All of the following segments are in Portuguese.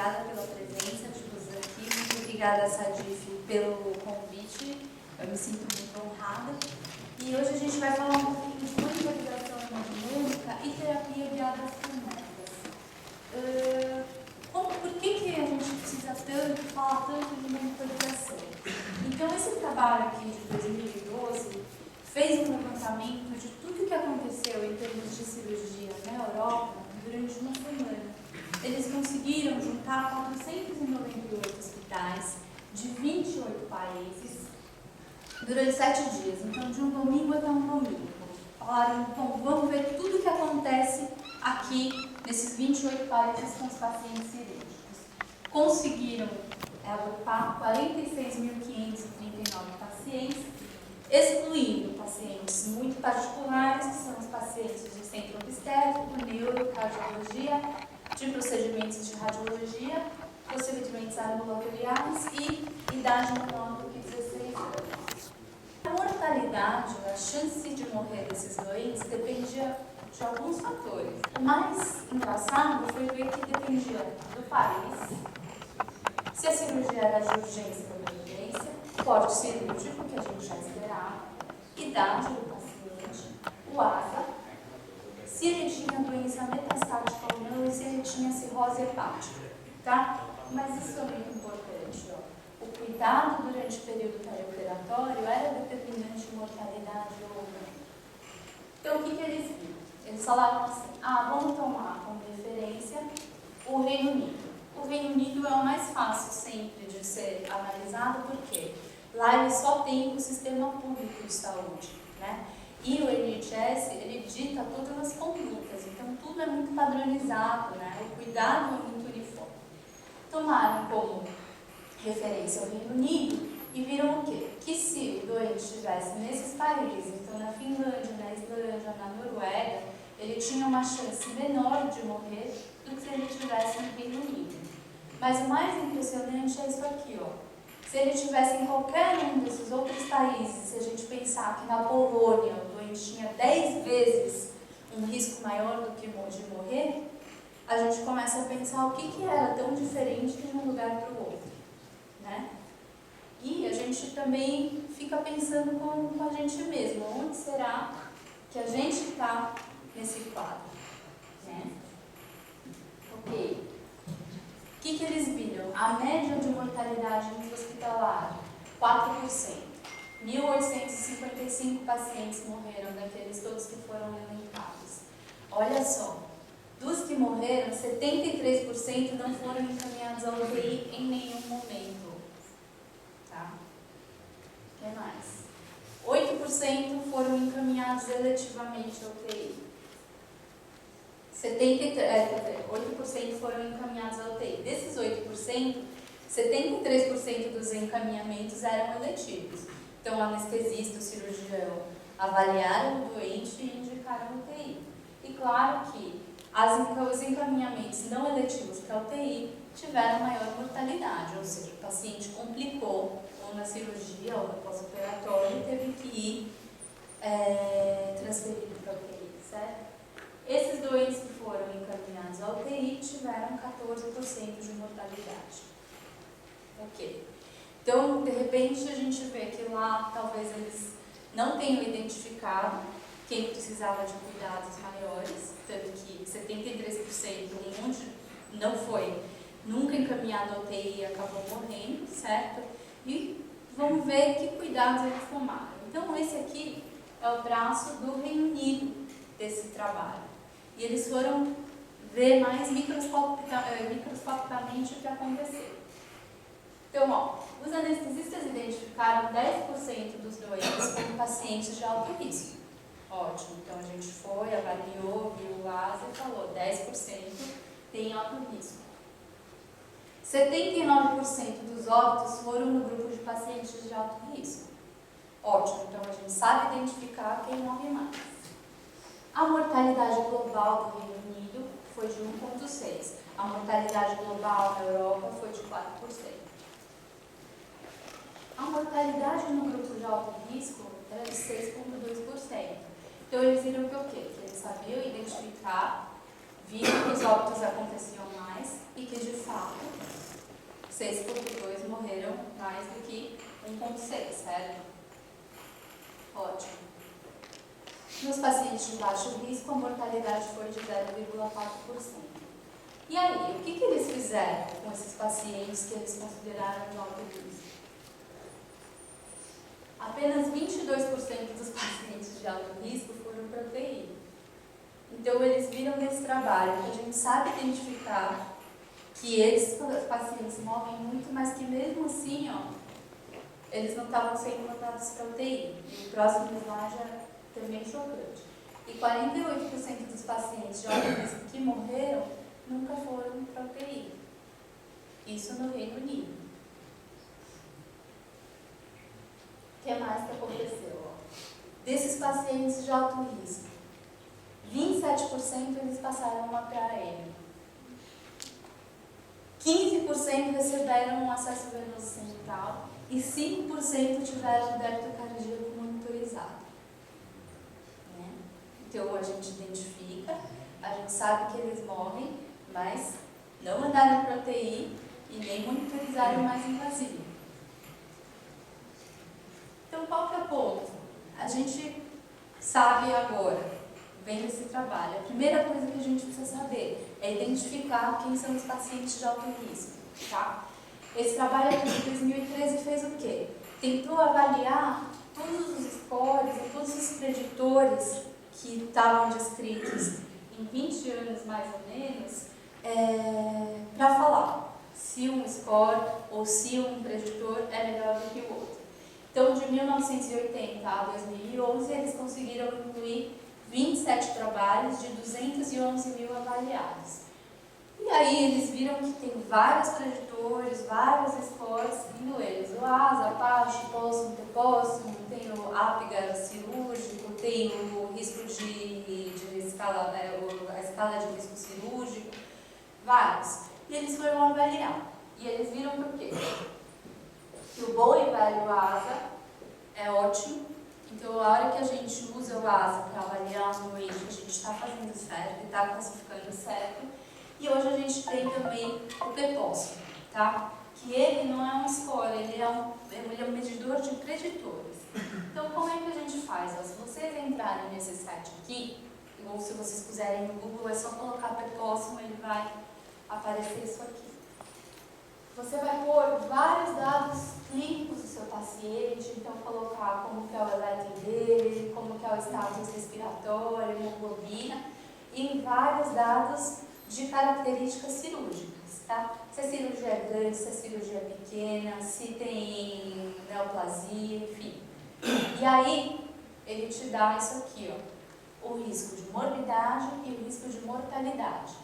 obrigada pela presença de vocês aqui, muito obrigada, Sadif, pelo convite, eu me sinto muito honrada. E hoje a gente vai falar um pouquinho de monitorização hemodinâmica e terapia guiada por métricas. Por que a gente precisa falar tanto de monitorização? Então, esse trabalho aqui de 2012 fez um levantamento de tudo o que aconteceu em termos de cirurgia na Europa durante uma semana. Eles conseguiram juntar 498 hospitais de 28 países durante 7 dias, então de um domingo até um domingo. Falaram, bom, vamos ver tudo o que acontece aqui nesses 28 países com os pacientes cirúrgicos. Conseguiram agrupar 46.539 pacientes, excluindo pacientes muito particulares, que são os pacientes de centro obstétrico, neuro, cardiologia, de procedimentos de radiologia, procedimentos ambulatoriais e idade menor do que 16 anos. A mortalidade, a chance de morrer desses doentes dependia de alguns fatores. O mais engraçado foi ver que dependia do país, se a cirurgia era de urgência ou emergência, porte cirúrgico, que a gente já esperava, idade do paciente, o ASA, se ele tinha doença metastática ou não e se ele tinha cirrose hepática, tá? Mas isso é muito importante, ó. O cuidado durante o período pré-operatório era determinante de mortalidade ou não. Então, o que eles viram? Eles falaram assim, vamos tomar como referência o Reino Unido. O Reino Unido é o mais fácil sempre de ser analisado, porque lá ele só tem o sistema público de saúde, né? E o NHS, ele dita todas as condutas, então tudo é muito padronizado, né? O cuidado é muito uniforme. Tomaram como referência o Reino Unido e viram o quê? Que se o doente estivesse nesses países, então na Finlândia, na Islândia, na Noruega, ele tinha uma chance menor de morrer do que se ele estivesse no Reino Unido. Mas o mais impressionante é isso aqui, ó. Se ele estivesse em qualquer um desses outros países, se a gente pensar que na Polônia o doente tinha 10 vezes um risco maior do que de morrer, a gente começa a pensar o que era tão diferente de um lugar para o outro, né? E a gente também fica pensando com a gente mesmo, onde será que a gente está nesse quadro, né? Ok. O que eles viram? A média de mortalidade hospitalar, 4%. 1.855 pacientes morreram daqueles todos que foram elencados. Olha só, dos que morreram, 73% não foram encaminhados ao UTI em nenhum momento. Tá? O que mais? 8% foram encaminhados eletivamente ao UTI. 8% foram encaminhados ao UTI. Desses 8%, 73% dos encaminhamentos eram eletivos. Então, o anestesista, o cirurgião avaliaram o doente e indicaram UTI. E claro que os encaminhamentos não eletivos para a UTI tiveram maior mortalidade, ou seja, o paciente complicou ou na cirurgia ou no pós-operatório e teve que ir transferido para a UTI, certo? Esses doentes que foram encaminhados ao UTI tiveram 14% de mortalidade. Ok. Então, de repente, a gente vê que lá talvez eles não tenham identificado quem precisava de cuidados maiores, tanto que 73%, um monte não foi nunca encaminhado ao UTI e acabou morrendo, certo? E vamos ver que cuidados eles tomaram. Então, esse aqui é o braço do Reino Unido desse trabalho. E eles foram ver mais microscopicamente o que aconteceu. Então, ó, os anestesistas identificaram 10% dos doentes como pacientes de alto risco. Ótimo, então a gente foi, avaliou, viu o ASA e falou 10% tem alto risco. 79% dos óbitos foram no grupo de pacientes de alto risco. Ótimo, então a gente sabe identificar quem morre mais. A mortalidade global do Reino Unido foi de 1,6%. A mortalidade global na Europa foi de 4%. A mortalidade no grupo de alto risco era de 6,2%. Então, eles viram que o quê? Que eles sabiam identificar viram que os óbitos aconteciam mais e que, de fato, 6,2 morreram mais do que 1,6, certo? Ótimo. Nos pacientes de baixo risco, a mortalidade foi de 0,4%. E aí, o que eles fizeram com esses pacientes que eles consideraram de alto risco? Apenas 22% dos pacientes de alto risco foram para UTI. Então, eles viram nesse trabalho que a gente sabe identificar que esses pacientes morrem muito, mas que mesmo assim, eles não estavam sendo mandados para UTI. E o próximo slide é também chocante. E 48% dos pacientes de alto risco que morreram nunca foram para UTI. Isso no Reino Unido. O que mais que aconteceu? Desses pacientes de alto risco, 27% eles passaram uma PAM. 15% receberam um acesso venoso central e 5% tiveram débito cardíaco monitorizado. Então a gente identifica, a gente sabe que eles morrem, mas não mandaram para UTI e nem monitorizaram mais invasivo. Então qual que é o ponto? A gente sabe agora, vendo esse trabalho, a primeira coisa que a gente precisa saber é identificar quem são os pacientes de alto risco, tá? Esse trabalho aqui de 2013 fez o quê? Tentou avaliar todos os scores e todos os preditores que estavam descritos em 20 anos mais ou menos, para falar se um score ou se um preditor é melhor do que o outro. Então, de 1980 a 2011, eles conseguiram incluir 27 trabalhos de 211 mil avaliados. E aí eles viram que tem vários preditores, vários scores, seguindo eles. O ASA, APACHE, POSSUM, TPOSSUM, tem o APGAR cirúrgico, tem o risco de escala, a escala de risco cirúrgico, vários. E eles foram avaliar. E eles viram por quê? Que o bom e velho ASA é ótimo. Então, a hora que a gente usa o ASA para avaliar um doente, a gente está fazendo certo, está classificando certo. E hoje a gente tem também o PPOSSUM, tá? Que ele não é um score, ele é um medidor de preditores. Então, como é que a gente faz? Se vocês entrarem nesse site aqui, ou se vocês puserem no Google, é só colocar PPOSSUM, ele vai aparecer isso aqui. Você vai pôr vários dados clínicos do seu paciente, então colocar como que é o eletro dele, como que é o status respiratório, hemoglobina, e vários dados de características cirúrgicas, tá? Se a cirurgia é grande, se a cirurgia é pequena, se tem neoplasia, enfim. E aí, ele te dá isso aqui, o risco de morbidade e o risco de mortalidade.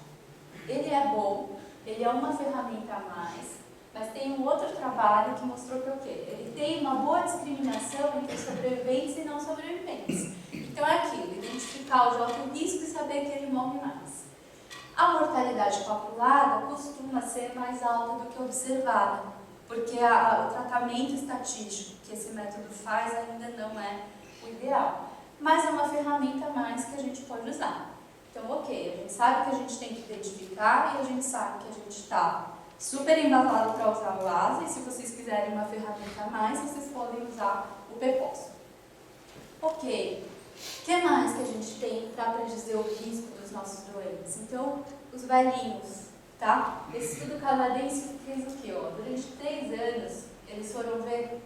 Ele é bom, ele é uma ferramenta a mais, mas tem um outro trabalho que mostrou que o quê? Ele tem uma boa discriminação entre sobreviventes e não sobreviventes. Então é aquilo, identificar o de alto risco e saber que ele morre mais. A mortalidade calculada costuma ser mais alta do que observada, porque o tratamento estatístico que esse método faz ainda não é o ideal. Mas é uma ferramenta a mais que a gente pode usar. Então, ok, a gente sabe que a gente tem que identificar e a gente sabe que a gente está super embasado para usar o ASA, e se vocês quiserem uma ferramenta a mais, vocês podem usar o PPOSSUM. Ok, o que mais que a gente tem para predizer o risco dos nossos doentes? Então, os velhinhos, tá? Esse estudo canadense fez o quê? Durante 3 anos, eles foram ver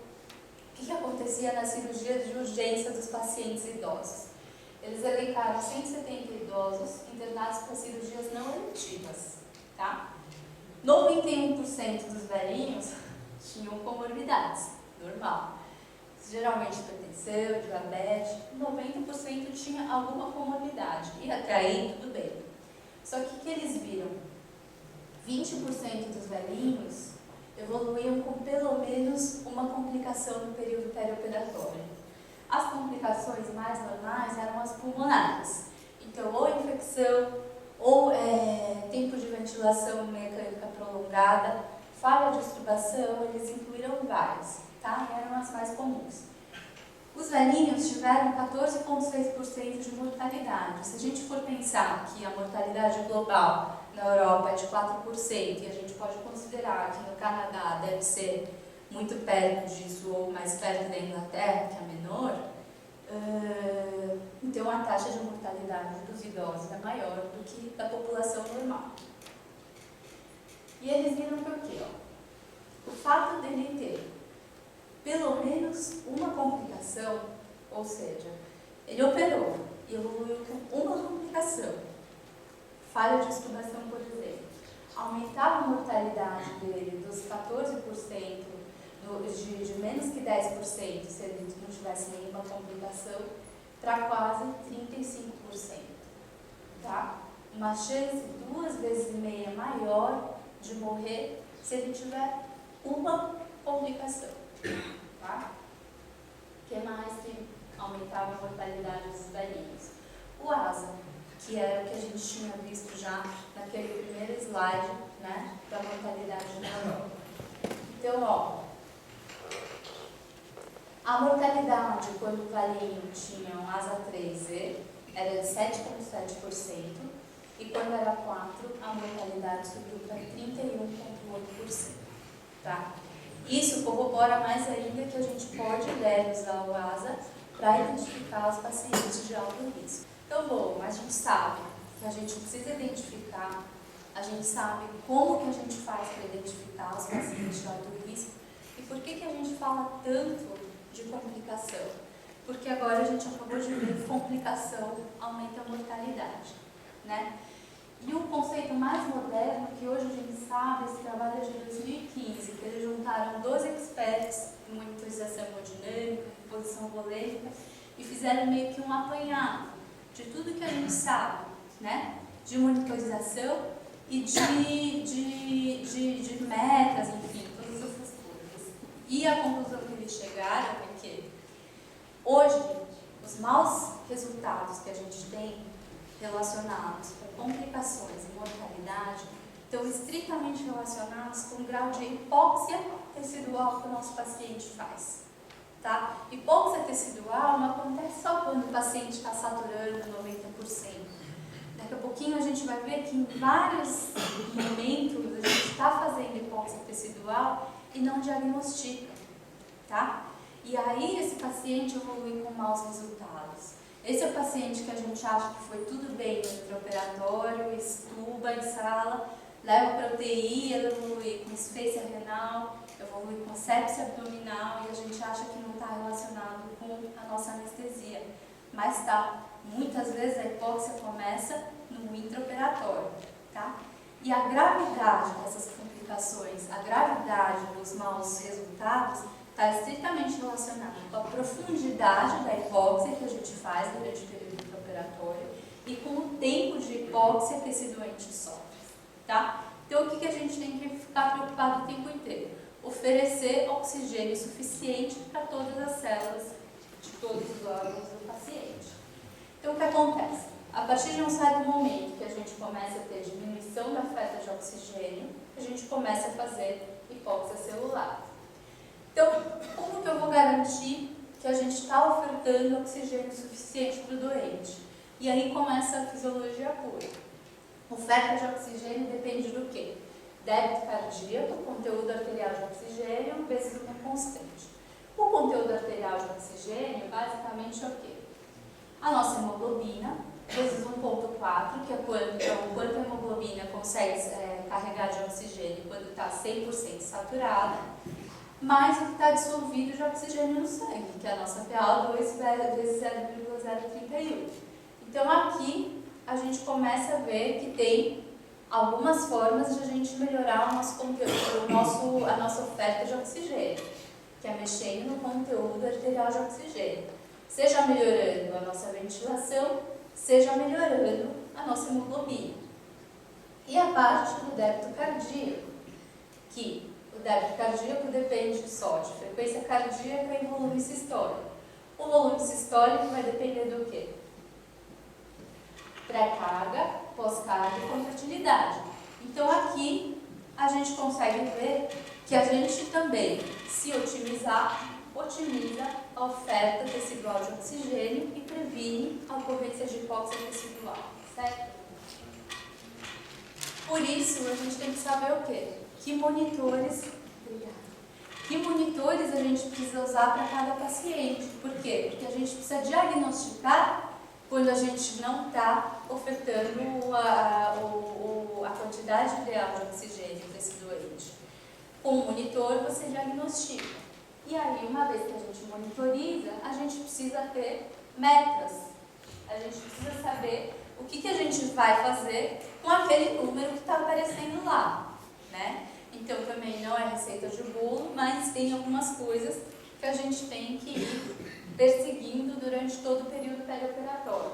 o que acontecia nas cirurgias de urgência dos pacientes idosos. Eles elencaram 170 idosos internados para cirurgias não eletivas, tá? 91% dos velhinhos tinham comorbidades, normal. Geralmente hipertensão, diabetes, 90% tinha alguma comorbidade. E até aí tudo bem. Só que o que eles viram? 20% dos velhinhos evoluíam com pelo menos uma complicação no período perioperatório. As complicações mais normais eram as pulmonares. Então, ou infecção, ou tempo de ventilação mecânica prolongada, falha de extubação, eles incluíram várias, tá? Eram as mais comuns. Os velhinhos tiveram 14,6% de mortalidade. Se a gente for pensar que a mortalidade global na Europa é de 4%, e a gente pode considerar que no Canadá deve ser muito perto disso, ou mais perto da Inglaterra, que é menor, então a taxa de mortalidade dos idosos é maior do que da população normal. E eles viram que o quê? O fato dele ter pelo menos uma complicação, ou seja, ele operou e evoluiu com uma complicação, falha de extubação, por exemplo, aumentava a mortalidade dele dos 14%, de menos que 10%, se ele não tivesse nenhuma complicação, para quase 35%. Tá? Uma chance 2,5 vezes maior de morrer se ele tiver uma complicação. Tá? O que mais que aumentava a mortalidade dos velhinhos? O ASA, que era o que a gente tinha visto já naquele primeiro slide, né, da mortalidade na Europa. Então, ó, a mortalidade quando o velhinho tinha um ASA 3E era de 7,7%, e quando era 4, a mortalidade subiu para 31,8%. Tá? Isso corrobora mais ainda que a gente deve usar o ASA para identificar os pacientes de alto risco. Então, bom, a gente sabe que a gente precisa identificar, a gente sabe como que a gente faz para identificar os pacientes de alto risco e por que a gente fala tanto de complicação. Porque agora a gente acabou de ver que complicação aumenta a mortalidade, né? E um conceito mais moderno, que hoje a gente sabe, esse trabalho é de 2015, que eles juntaram 12 experts em monitorização hemodinâmica, composição volêmica, e fizeram meio que um apanhado de tudo que a gente sabe, né? De monitorização e de metas, enfim, todas essas coisas. E a conclusão que eles chegaram é que hoje os maus resultados que a gente tem relacionados com complicações e mortalidade estão estritamente relacionados com o grau de hipóxia tecidual que o nosso paciente faz. Tá? Hipóxia tecidual não acontece só quando o paciente está saturando 90%. Daqui a pouquinho a gente vai ver que em vários momentos a gente está fazendo hipóxia tecidual e não diagnostica. Tá? E aí esse paciente evolui com maus resultados. Esse é o paciente que a gente acha que foi tudo bem no intraoperatório, estuba em sala, leva para UTI, ele evolui com esfícia renal, evolui com sepsia abdominal e a gente acha que não está relacionado com a nossa anestesia. Mas está. Muitas vezes a hipóxia começa no intraoperatório. Tá? E a gravidade dessas complicações, a gravidade dos maus resultados, está estritamente relacionado com a profundidade da hipóxia que a gente faz durante o período intraoperatório e com o tempo de hipóxia que esse doente sofre. Tá? Então, o que a gente tem que ficar preocupado o tempo inteiro? Oferecer oxigênio suficiente para todas as células de todos os órgãos do paciente. Então, o que acontece? A partir de um certo momento que a gente começa a ter diminuição da oferta de oxigênio, a gente começa a fazer hipóxia celular. Então, como que eu vou garantir que a gente está ofertando oxigênio suficiente para o doente? E aí começa a fisiologia pura. Oferta de oxigênio depende do quê? Débito cardíaco, conteúdo arterial de oxigênio, vezes o constante. O conteúdo arterial de oxigênio, basicamente, é o quê? A nossa hemoglobina, vezes 1,4, que é quanto a hemoglobina consegue carregar de oxigênio quando está 100% saturada, mais o que está dissolvido de oxigênio no sangue, que é a nossa PaO2 vezes 0,031. Então, aqui a gente começa a ver que tem algumas formas de a gente melhorar o nosso conteúdo, a nossa oferta de oxigênio, que é mexendo no conteúdo arterial de oxigênio. Seja melhorando a nossa ventilação, seja melhorando a nossa hemoglobina. E a parte do débito cardíaco, que o débito cardíaco depende só de frequência cardíaca e volume sistólico. O volume sistólico vai depender do quê? Pré-carga, pós-carga e contratilidade. Então, aqui a gente consegue ver que a gente também, se otimizar, otimiza a a oferta tecidual de oxigênio e previne a ocorrência de hipóxia tecidual, certo? Por isso, a gente tem que saber o quê? Que monitores a gente precisa usar para cada paciente. Por quê? Porque a gente precisa diagnosticar quando a gente não está ofertando a quantidade ideal de oxigênio para esse doente. Com o monitor, você diagnostica. E aí, uma vez que a gente monitoriza, a gente precisa ter metas. A gente precisa saber o que a gente vai fazer com aquele número que está aparecendo lá, né? Então, também não é receita de bolo, mas tem algumas coisas que a gente tem que ir perseguindo durante todo o período perioperatório.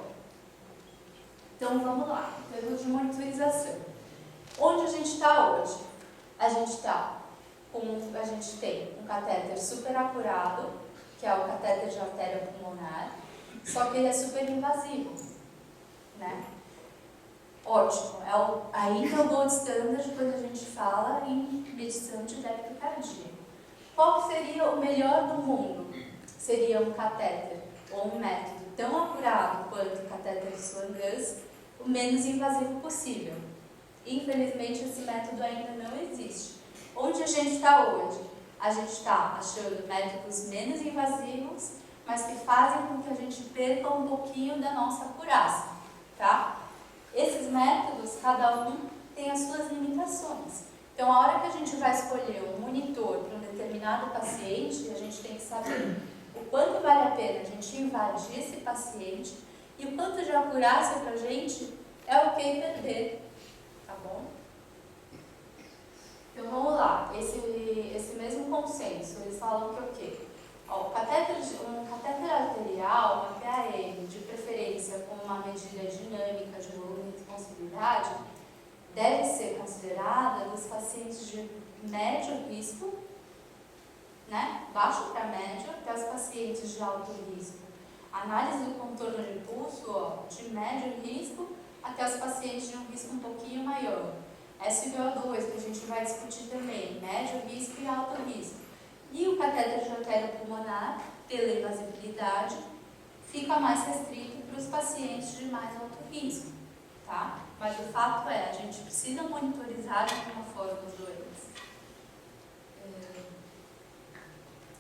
Então, vamos lá, em termos de monitorização. Onde a gente está hoje? A gente tem um catéter super acurado, que é o catéter de artéria pulmonar, só que ele é super invasivo, né? Ótimo, ainda o gold standard quando a gente fala em medição de débito cardíaco. Qual seria o melhor do mundo? Seria um catéter ou um método tão acurado quanto o catéter de Swan-Ganz, o menos invasivo possível. Infelizmente, esse método ainda não existe. Onde a gente está hoje? A gente está achando métodos menos invasivos, mas que fazem com que a gente perca um pouquinho da nossa acurácia, tá? Esses métodos, cada um tem as suas limitações. Então, a hora que a gente vai escolher um monitor para um determinado paciente, a gente tem que saber o quanto vale a pena a gente invadir esse paciente e o quanto de acurácia para a gente é ok perder, tá bom? Então, vamos lá. Esse mesmo consenso, eles falam que o quê? Ó, um catéter arterial, uma PAM, de preferência com uma medida dinâmica de volume e responsividade, deve ser considerada nos pacientes de médio risco, né? Baixo para médio, até os pacientes de alto risco. Análise do contorno de pulso, ó, de médio risco, até os pacientes de um risco um pouquinho maior. SpO2, que a gente vai discutir também, médio risco e alto risco. E o catéter de artéria pulmonar, pela invasibilidade, fica mais restrito para os pacientes de mais alto risco, tá? Mas o fato é, a gente precisa monitorizar de alguma forma os doentes.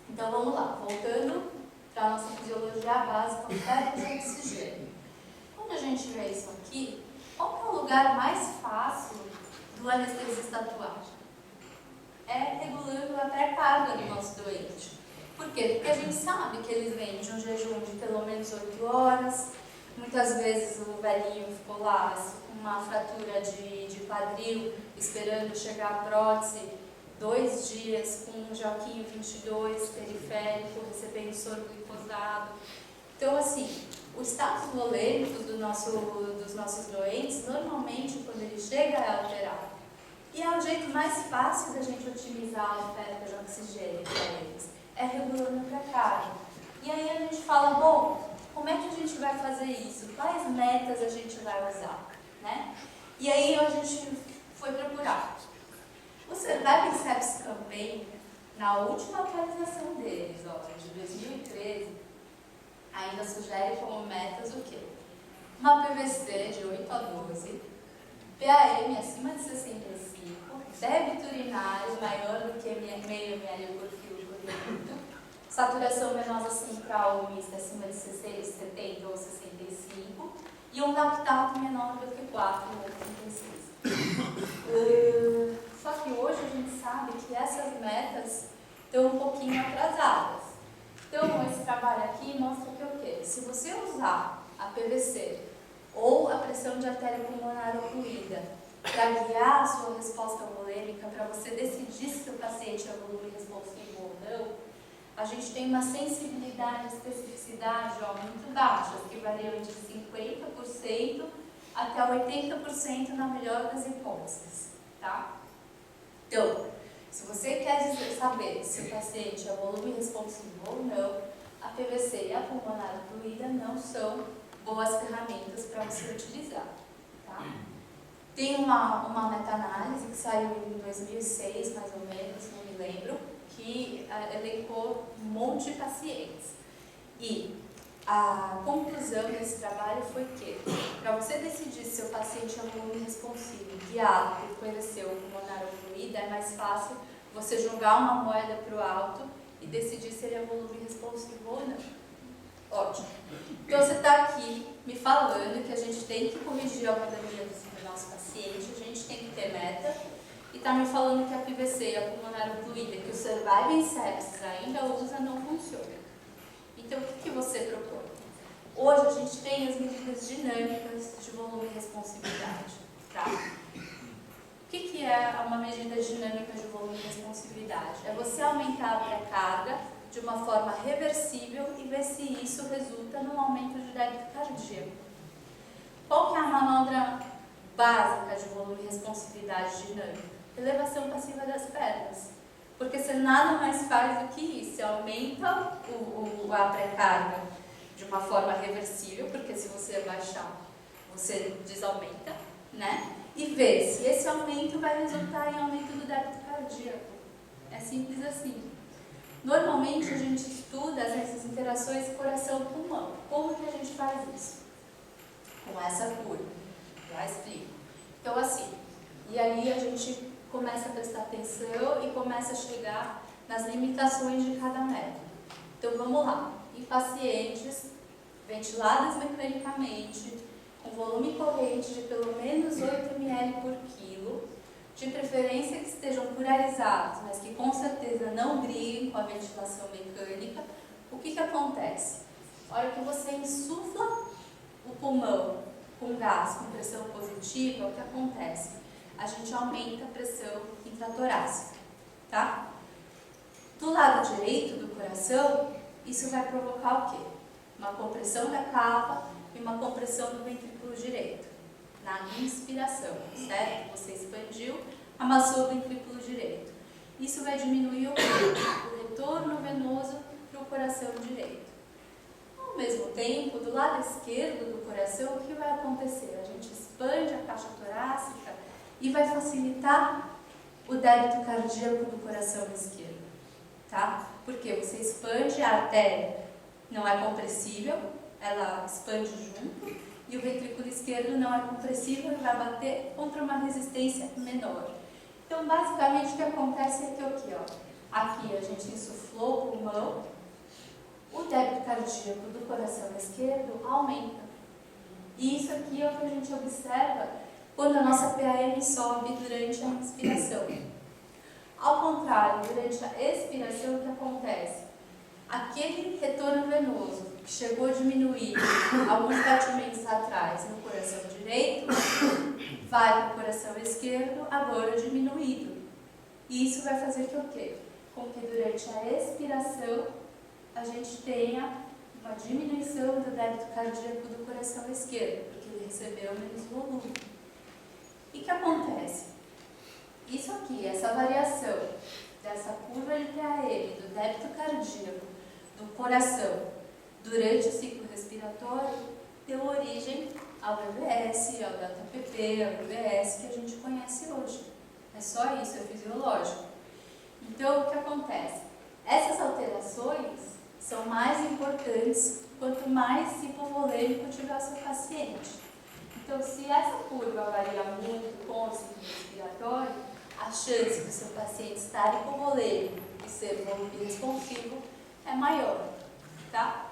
Então vamos lá, voltando para a nossa fisiologia básica, oferta de oxigênio. Quando a gente vê isso aqui, qual é o lugar mais fácil do anestesista atuar? É regulando a pré-carga do nosso doente. Por quê? Porque a gente sabe que eles vêm de um jejum de pelo menos 8 horas, muitas vezes o velhinho ficou lá com uma fratura de quadril, esperando chegar a prótese, 2 dias com um Joaquim 22 periférico, recebendo soro glicosado. Então, assim, o status volêmico dos nossos doentes, normalmente, quando ele chega, é alterado. E é o jeito mais fácil da gente otimizar a oferta de oxigênio para eles, é regulando a pré-carga. E aí a gente fala, bom, como é que a gente vai fazer isso? Quais metas a gente vai usar? Né? E aí a gente foi procurar. O Surviving Sepsis Campaign, na última atualização deles, ó, de 2013, ainda sugere como metas o quê? Uma PVC de 8 a 12, PAM acima de 65, débito urinário maior do que meio ml por quilo por minuto, saturação venosa central ou mista acima de 70 ou 65 e um lactato menor do que 4 ou 36. Só que hoje a gente sabe que essas metas estão um pouquinho atrasadas. Então, esse trabalho aqui mostra que o quê? Se você usar a PVC ou a pressão de artéria pulmonar ocluída para guiar a sua resposta volêmica, para você decidir se o paciente é volume responsivo ou não, a gente tem uma sensibilidade e especificidade muito baixas, que variam entre 50% até 80% na melhor das hipóteses, tá? Então, se você quer saber se o paciente é volume responsivo ou não, a PVC e a pulmonar ocluída não são boas ferramentas para você utilizar, tá? Tem uma meta-análise que saiu em 2006, mais ou menos, não me lembro, que elencou um monte de pacientes. E a conclusão desse trabalho foi que, para você decidir se seu paciente é um volume responsivo, guiado por PVC ou pulmonar ocluída, é mais fácil você jogar uma moeda para o alto e decidir se ele é volume responsivo ou não. Ótimo. Então você está aqui me falando que a gente tem que corrigir a alveolemia do nosso paciente, a gente tem que ter meta, e está me falando que a PVC e a pulmonar ocluída, que o Surviving Sepsis ainda usa, não funciona. Então, o que você propõe? Hoje a gente tem as medidas dinâmicas de volume e responsividade. Tá? O que é uma medida dinâmica de volume e responsividade? É você aumentar a pré-carga de uma forma reversível e ver se isso resulta num aumento de débito cardíaco. Qual que é a manobra básica de volume e responsividade dinâmica? Elevação passiva das pernas. Porque você nada mais faz do que isso, você aumenta a pré-carga de uma forma reversível, porque se você abaixar, você desaumenta, né? E vê se esse aumento vai resultar em aumento do débito cardíaco. É simples assim. Normalmente a gente estuda essas interações coração-pulmão. Como que a gente faz isso? Com essa curva. Já explico. Então assim, e aí a gente começa a prestar atenção e começa a chegar nas limitações de cada método. Então vamos lá. Em pacientes ventiladas mecanicamente, com volume corrente de pelo menos 8 ml por quilo, de preferência que estejam pluralizados, mas que com certeza não briguem com a ventilação mecânica, o que acontece? A hora que você insufla o pulmão com gás, com pressão positiva, o que acontece? A gente aumenta a pressão intratorácica, tá? Do lado direito do coração, isso vai provocar o quê? Uma compressão da cava e uma compressão do ventrículo direito, na inspiração, certo? Você expandiu, amassou o ventrículo direito. Isso vai diminuir o retorno venoso para o coração direito. Ao mesmo tempo, do lado esquerdo do coração, o que vai acontecer? A gente expande a caixa torácica e vai facilitar o débito cardíaco do coração esquerdo, tá? Porque você expande, a artéria não é compressível, ela expande junto, e o ventrículo esquerdo não é compressível e vai bater contra uma resistência menor. Então, basicamente, o que acontece é que aqui a gente insuflou o pulmão, o débito cardíaco do coração esquerdo aumenta. E isso aqui é o que a gente observa quando a nossa PAM sobe durante a inspiração. Ao contrário, durante a expiração, o que acontece? Aquele retorno venoso que chegou a diminuir alguns batimentos atrás no coração direito, vai para o coração esquerdo, agora diminuído. E isso vai fazer que o quê? Com que durante a expiração a gente tenha uma diminuição do débito cardíaco do coração esquerdo, porque ele recebeu menos volume. E o que acontece? Isso aqui, essa variação dessa curva de PAM, do débito cardíaco, do coração, durante o ciclo respiratório, deu origem ao VVS, ao delta-PP, ao VVS que a gente conhece hoje. É só isso, é fisiológico. Então, o que acontece? Essas alterações são mais importantes quanto mais hipovolêmico tiver o seu paciente. Então, se essa curva varia muito com o ciclo respiratório, a chance do seu paciente estar hipovolêmico e ser volume responsivo é maior, tá?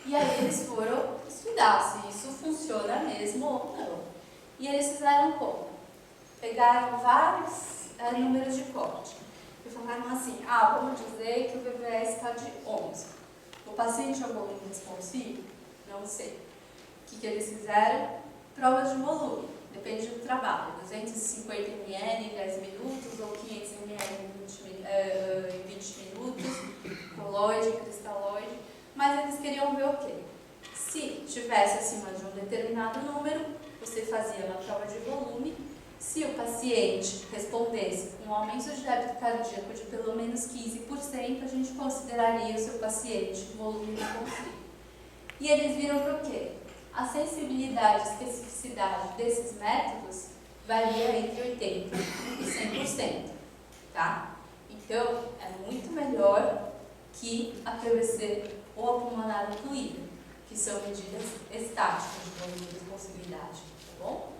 E aí eles foram estudar se isso funciona mesmo ou não. E eles fizeram como? Pegaram vários números de corte e falaram assim, vamos dizer que o VVS está de 11. O paciente é um volume responsivo? Não sei. O que eles fizeram? Provas de volume, depende do trabalho, 250 ml em 10 minutos ou 500 ml em 20 minutos, colóide, cristalóide, mas eles queriam ver o quê? Se tivesse acima de um determinado número, você fazia uma prova de volume. Se o paciente respondesse com um aumento de débito cardíaco de pelo menos 15%, a gente consideraria o seu paciente volume responsivo. E eles viram para o quê? A sensibilidade e especificidade desses métodos varia entre 80% e 100%, tá? Então, é muito melhor que a PVC ou a pulmonar ocluída, que são medidas estáticas de volume de responsividade, tá bom?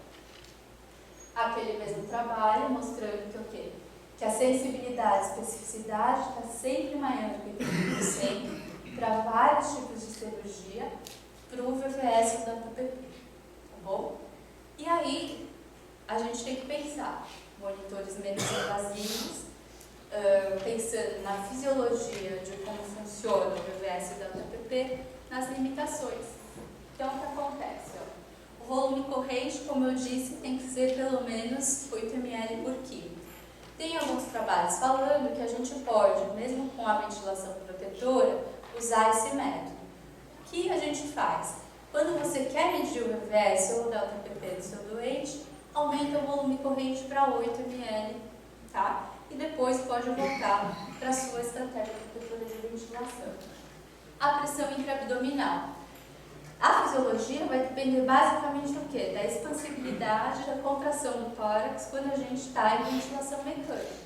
Aquele mesmo trabalho mostrando que o quê? Que a sensibilidade e especificidade está sempre maior do que 30% para vários tipos de cirurgia para o VVS e o WPP, tá bom? E aí, a gente tem que pensar monitores menos invasivos, pensando na fisiologia de como funciona o VVS e o WPP, nas limitações. Então, o que acontece? Ó, o volume corrente, como eu disse, tem que ser pelo menos 8 ml por quilo. Tem alguns trabalhos falando que a gente pode, mesmo com a ventilação protetora, usar esse método. O que a gente faz? Quando você quer medir o VVS ou o WPP do seu doente, aumenta o volume corrente para 8 ml, tá? E depois pode voltar para a sua estratégia protetora de ventilação. A pressão intraabdominal. A fisiologia vai depender basicamente do quê? Da expansibilidade, da contração do tórax quando a gente está em ventilação mecânica.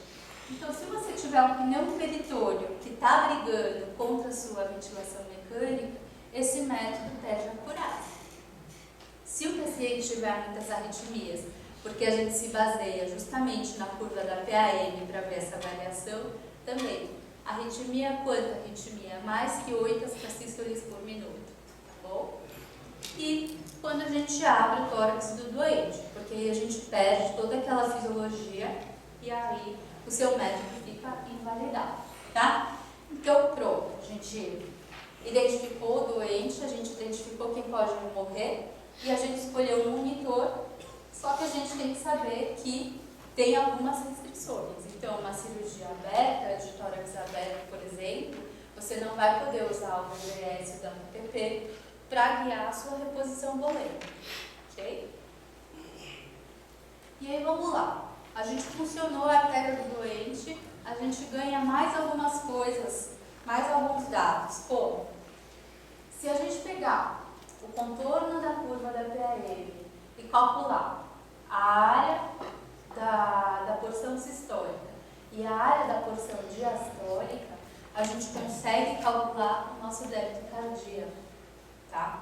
Então, se você tiver um pneu peritônio que está brigando contra a sua ventilação mecânica, esse método tende a curar. Se o paciente tiver muitas arritmias, porque a gente se baseia justamente na curva da PAM para ver essa variação, também. Arritmia, quanta arritmia? Mais que 8 sístoles por minuto, tá bom? E quando a gente abre o tórax do doente, porque aí a gente perde toda aquela fisiologia e aí o seu método fica invalidado, tá? Então, pronto, a gente identificou o doente, a gente identificou quem pode morrer e a gente escolheu um monitor, só que a gente tem que saber que tem algumas restrições. Então, uma cirurgia aberta, de tórax aberto, por exemplo, você não vai poder usar o VVS da WPP para guiar a sua reposição volêmica, ok? E aí, vamos lá. A gente funcionou a artéria do doente, a gente ganha mais algumas coisas, mais alguns dados, como se a gente pegar o contorno da curva da PAM e calcular a área da porção sistólica e a área da porção diastólica, a gente consegue calcular o nosso débito cardíaco, tá?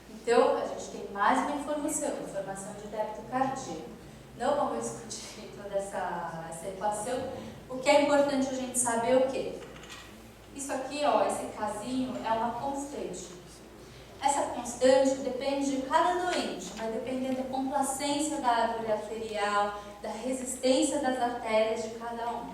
Então, a gente tem mais uma informação de débito cardíaco. Não vamos discutir toda essa equação. O que é importante a gente saber é o quê? Isso aqui, ó, esse casinho é uma constante. Essa constante depende de cada doente, vai depender da complacência da árvore arterial, da resistência das artérias de cada um,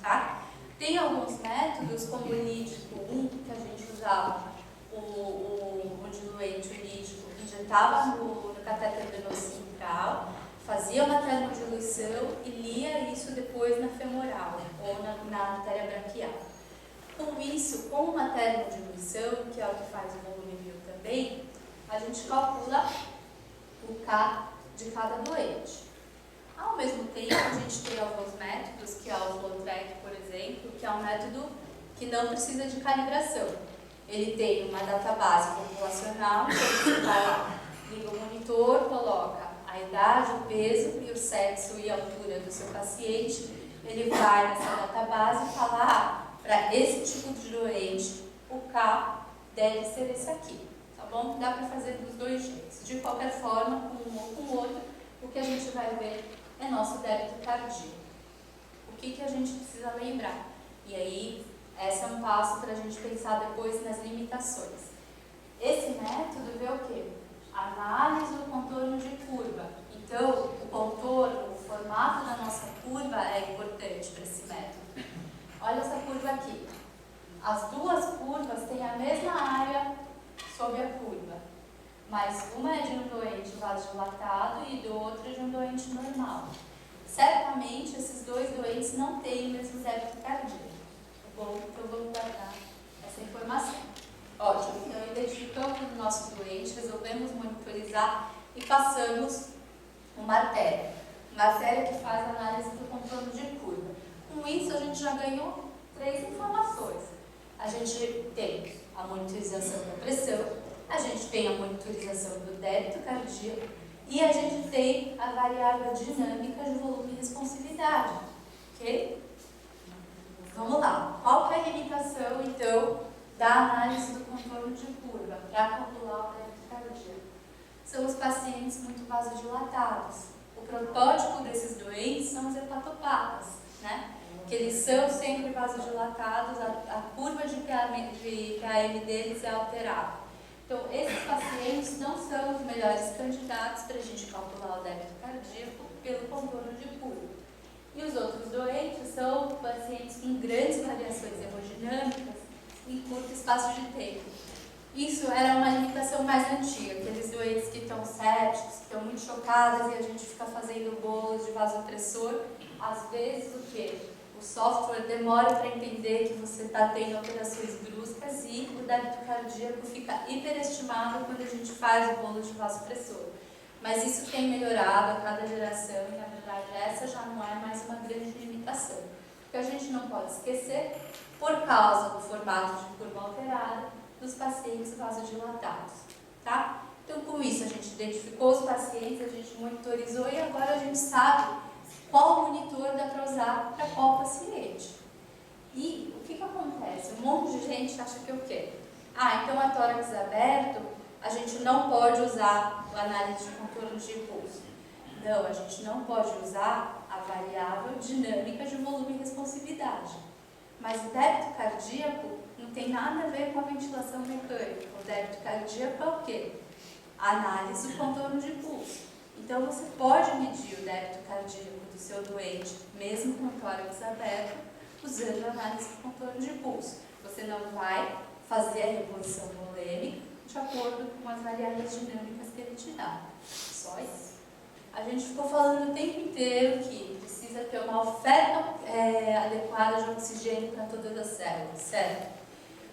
tá? Tem alguns métodos, como o lítico 1, que a gente usava, o diluente lítico, injetava no catéter venoso central, fazia uma termodiluição e lia isso depois na femoral, ou na artéria braquial. Com isso, com uma termodiluição, que é o que faz o volume mil também, a gente calcula o K de cada doente. Ao mesmo tempo, a gente tem alguns métodos, que é o FlowTrack, por exemplo, que é um método que não precisa de calibração. Ele tem uma database populacional, então você vai lá, liga o monitor, coloca a idade, o peso e o sexo e a altura do seu paciente, ele vai nessa database e fala, para esse tipo de doente, o K deve ser esse aqui, tá bom? Dá para fazer dos dois jeitos. De qualquer forma, com um ou com o outro, o que a gente vai ver é nosso débito cardíaco. O que a gente precisa lembrar? E aí, esse é um passo para a gente pensar depois nas limitações. Esse método vê o quê? Análise do contorno de curva. Então, o contorno, o formato da nossa curva é importante para esse método. Olha essa curva aqui. As duas curvas têm a mesma área sobre a curva, mas uma é de um doente vasodilatado e do outro é de um doente normal. Certamente, esses dois doentes não têm o mesmo débito cardíaco. Bom, então vamos guardar essa informação. Ótimo, então identificamos o nosso doente, resolvemos monitorizar e passamos uma artéria que faz análise do contorno de curva. Com isso, a gente já ganhou 3 informações. A gente tem a monitorização da pressão, a gente tem a monitorização do débito cardíaco e a gente tem a variável dinâmica de volume e responsividade. Ok? Vamos lá. Qual que é a limitação, então, da análise do contorno de curva para calcular o débito cardíaco são os pacientes muito vasodilatados. O protótipo desses doentes são os hepatopatas, né? Que eles são sempre vasodilatados, a curva de KM deles é alterada. Então, esses pacientes não são os melhores candidatos para a gente calcular o débito cardíaco pelo contorno de curva. E os outros doentes são pacientes com grandes variações hemodinâmicas em curto espaço de tempo. Isso era uma limitação mais antiga, aqueles doentes que estão sépticos, que estão muito chocados e a gente fica fazendo bolos de vasopressor. Às vezes, o quê? O software demora para entender que você está tendo alterações bruscas e o débito cardíaco fica hiperestimado quando a gente faz o bolo de vasopressor. Mas isso tem melhorado a cada geração e, na verdade, essa já não é mais uma grande limitação. O que a gente não pode esquecer, por causa do formato de curva alterada, dos pacientes vasodilatados, tá? Então, com isso, a gente identificou os pacientes, a gente monitorizou e agora a gente sabe qual monitor dá para usar para qual paciente. E o que acontece? Um monte de gente acha que é o quê? Então é tórax aberto, a gente não pode usar a análise de contorno de impulso. Não, a gente não pode usar a variável dinâmica de volume e responsividade. Mas o débito cardíaco não tem nada a ver com a ventilação mecânica. O débito cardíaco é o quê? A análise do contorno de impulso. Então, você pode medir o débito cardíaco do seu doente, mesmo com o tórax aberto, usando a análise do contorno de impulso. Você não vai fazer a reposição volêmica de acordo com as variáveis dinâmicas que ele te dá. Só isso. A gente ficou falando o tempo inteiro que precisa ter uma oferta adequada de oxigênio para todas as células, certo?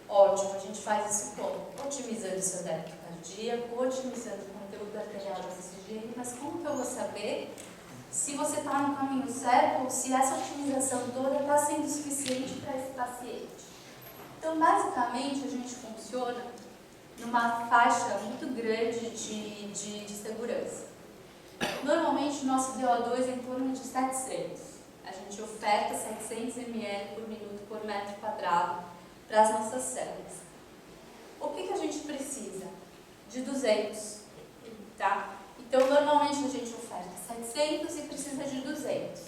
Ótimo, a gente faz isso como? Otimizando o seu débito cardíaco, otimizando o conteúdo arterial de oxigênio, mas como que eu vou saber se você está no caminho certo ou se essa otimização toda está sendo suficiente para esse paciente? Então, basicamente, a gente funciona numa faixa muito grande de segurança. Normalmente, o nosso VO2 é em torno de 700. A gente oferta 700 ml por minuto por metro quadrado para as nossas células. O que a gente precisa? De 200, tá? Então, normalmente a gente oferta 700 e precisa de 200.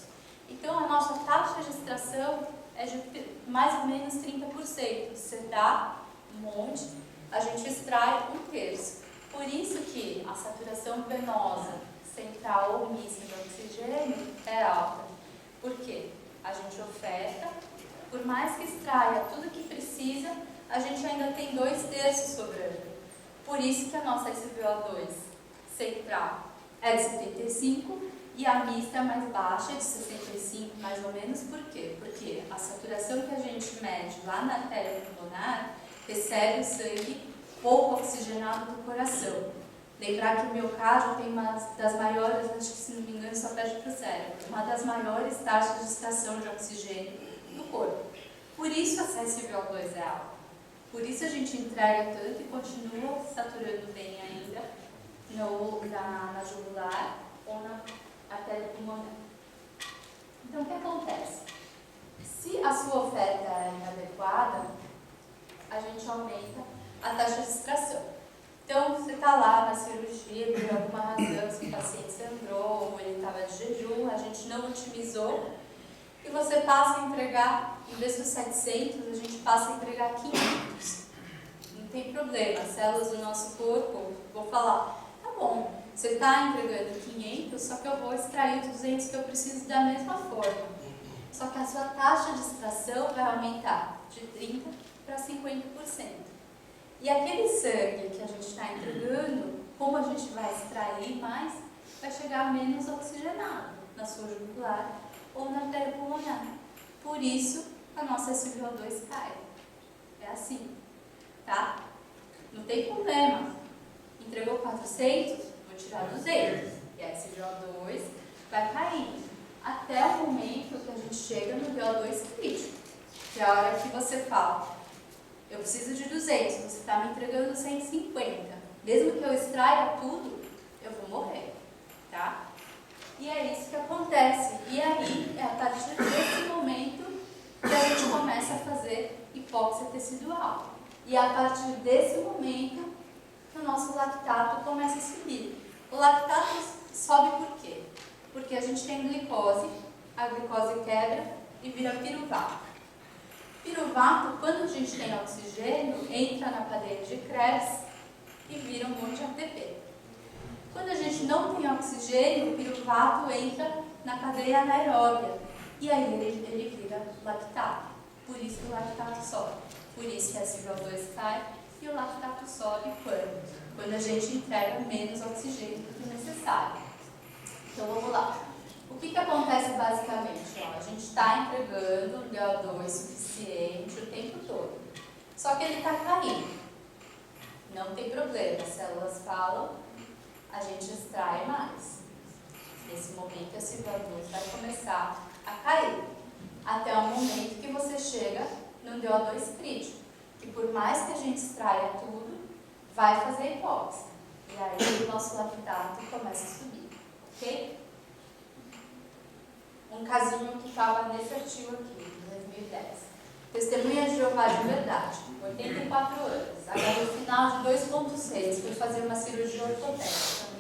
Então, a nossa taxa de extração é de mais ou menos 30%. Você dá um monte, a gente extrai 1/3. Por isso que a saturação venosa central ou mista de oxigênio é alta. Por quê? A gente oferta, por mais que extraia tudo que precisa, a gente ainda tem 2/3 sobrando. Por isso que a nossa SVO2 central é de 75 e a mista é mais baixa, de 65 mais ou menos. Por quê? Porque a saturação que a gente mede lá na artéria pulmonar recebe o sangue pouco oxigenado do coração. Lembrar que o miocárdio tem uma das maiores, acho que se não me engano só perde para o cérebro, uma das maiores taxas de extração de oxigênio do corpo. Por isso a SVO2 é alta. Por isso a gente entrega tanto e continua saturando bem ainda na jugular ou na artéria pulmonar. Então, o que acontece? Se a sua oferta é inadequada, a gente aumenta a taxa de extração. Então, você está lá na cirurgia, por alguma razão, se o paciente sangrou ou ele estava de jejum, a gente não otimizou, e você passa a entregar, em vez dos 700, a gente passa a entregar 500. Não tem problema, as células do nosso corpo, vou falar, tá bom, você está entregando 500, só que eu vou extrair os 200 que eu preciso da mesma forma. Só que a sua taxa de extração vai aumentar de 30% para 50%. E aquele sangue que a gente está entregando, como a gente vai extrair mais, vai chegar menos oxigenado na sua jugular ou na artéria pulmonar. Por isso, a nossa SVO2 cai. É assim, tá? Não tem problema. Entregou 400, vou tirar 200. E a SVO2 vai caindo. Até o momento que a gente chega no VO2 crítico. Que é a hora que você fala, eu preciso de 200, você está me entregando 150. Mesmo que eu extraia tudo, eu vou morrer, tá? E é isso que acontece. E aí, é a partir desse momento que a gente começa a fazer hipóxia tecidual. E a partir desse momento, que o nosso lactato começa a subir. O lactato sobe por quê? Porque a gente tem glicose, a glicose quebra e vira piruvato. Piruvato, quando a gente tem oxigênio, entra na cadeia de Krebs e vira um monte de ATP. Quando a gente não tem oxigênio, o piruvato entra na cadeia anaeróbia e aí ele vira lactato. Por isso que o lactato sobe. Por isso que a CO2 cai e o lactato sobe quando a gente entrega menos oxigênio do que necessário. Então vamos lá. O que acontece basicamente? Ó, a gente está entregando CO2 suficiente o tempo todo. Só que ele está caindo. Não tem problema, as células falam, a gente extrai mais. Nesse momento a CO2 vai começar a cair. Até o momento que você chega no DO2 crítico. E por mais que a gente extraia tudo, vai fazer hipóxia. E aí o nosso lactato começa a subir. Ok? Um casinho que estava nesse artigo aqui, em 2010. Testemunha de Jeová de verdade, 84 anos. Agora no final de 2,6, foi fazer uma cirurgia ortopédica.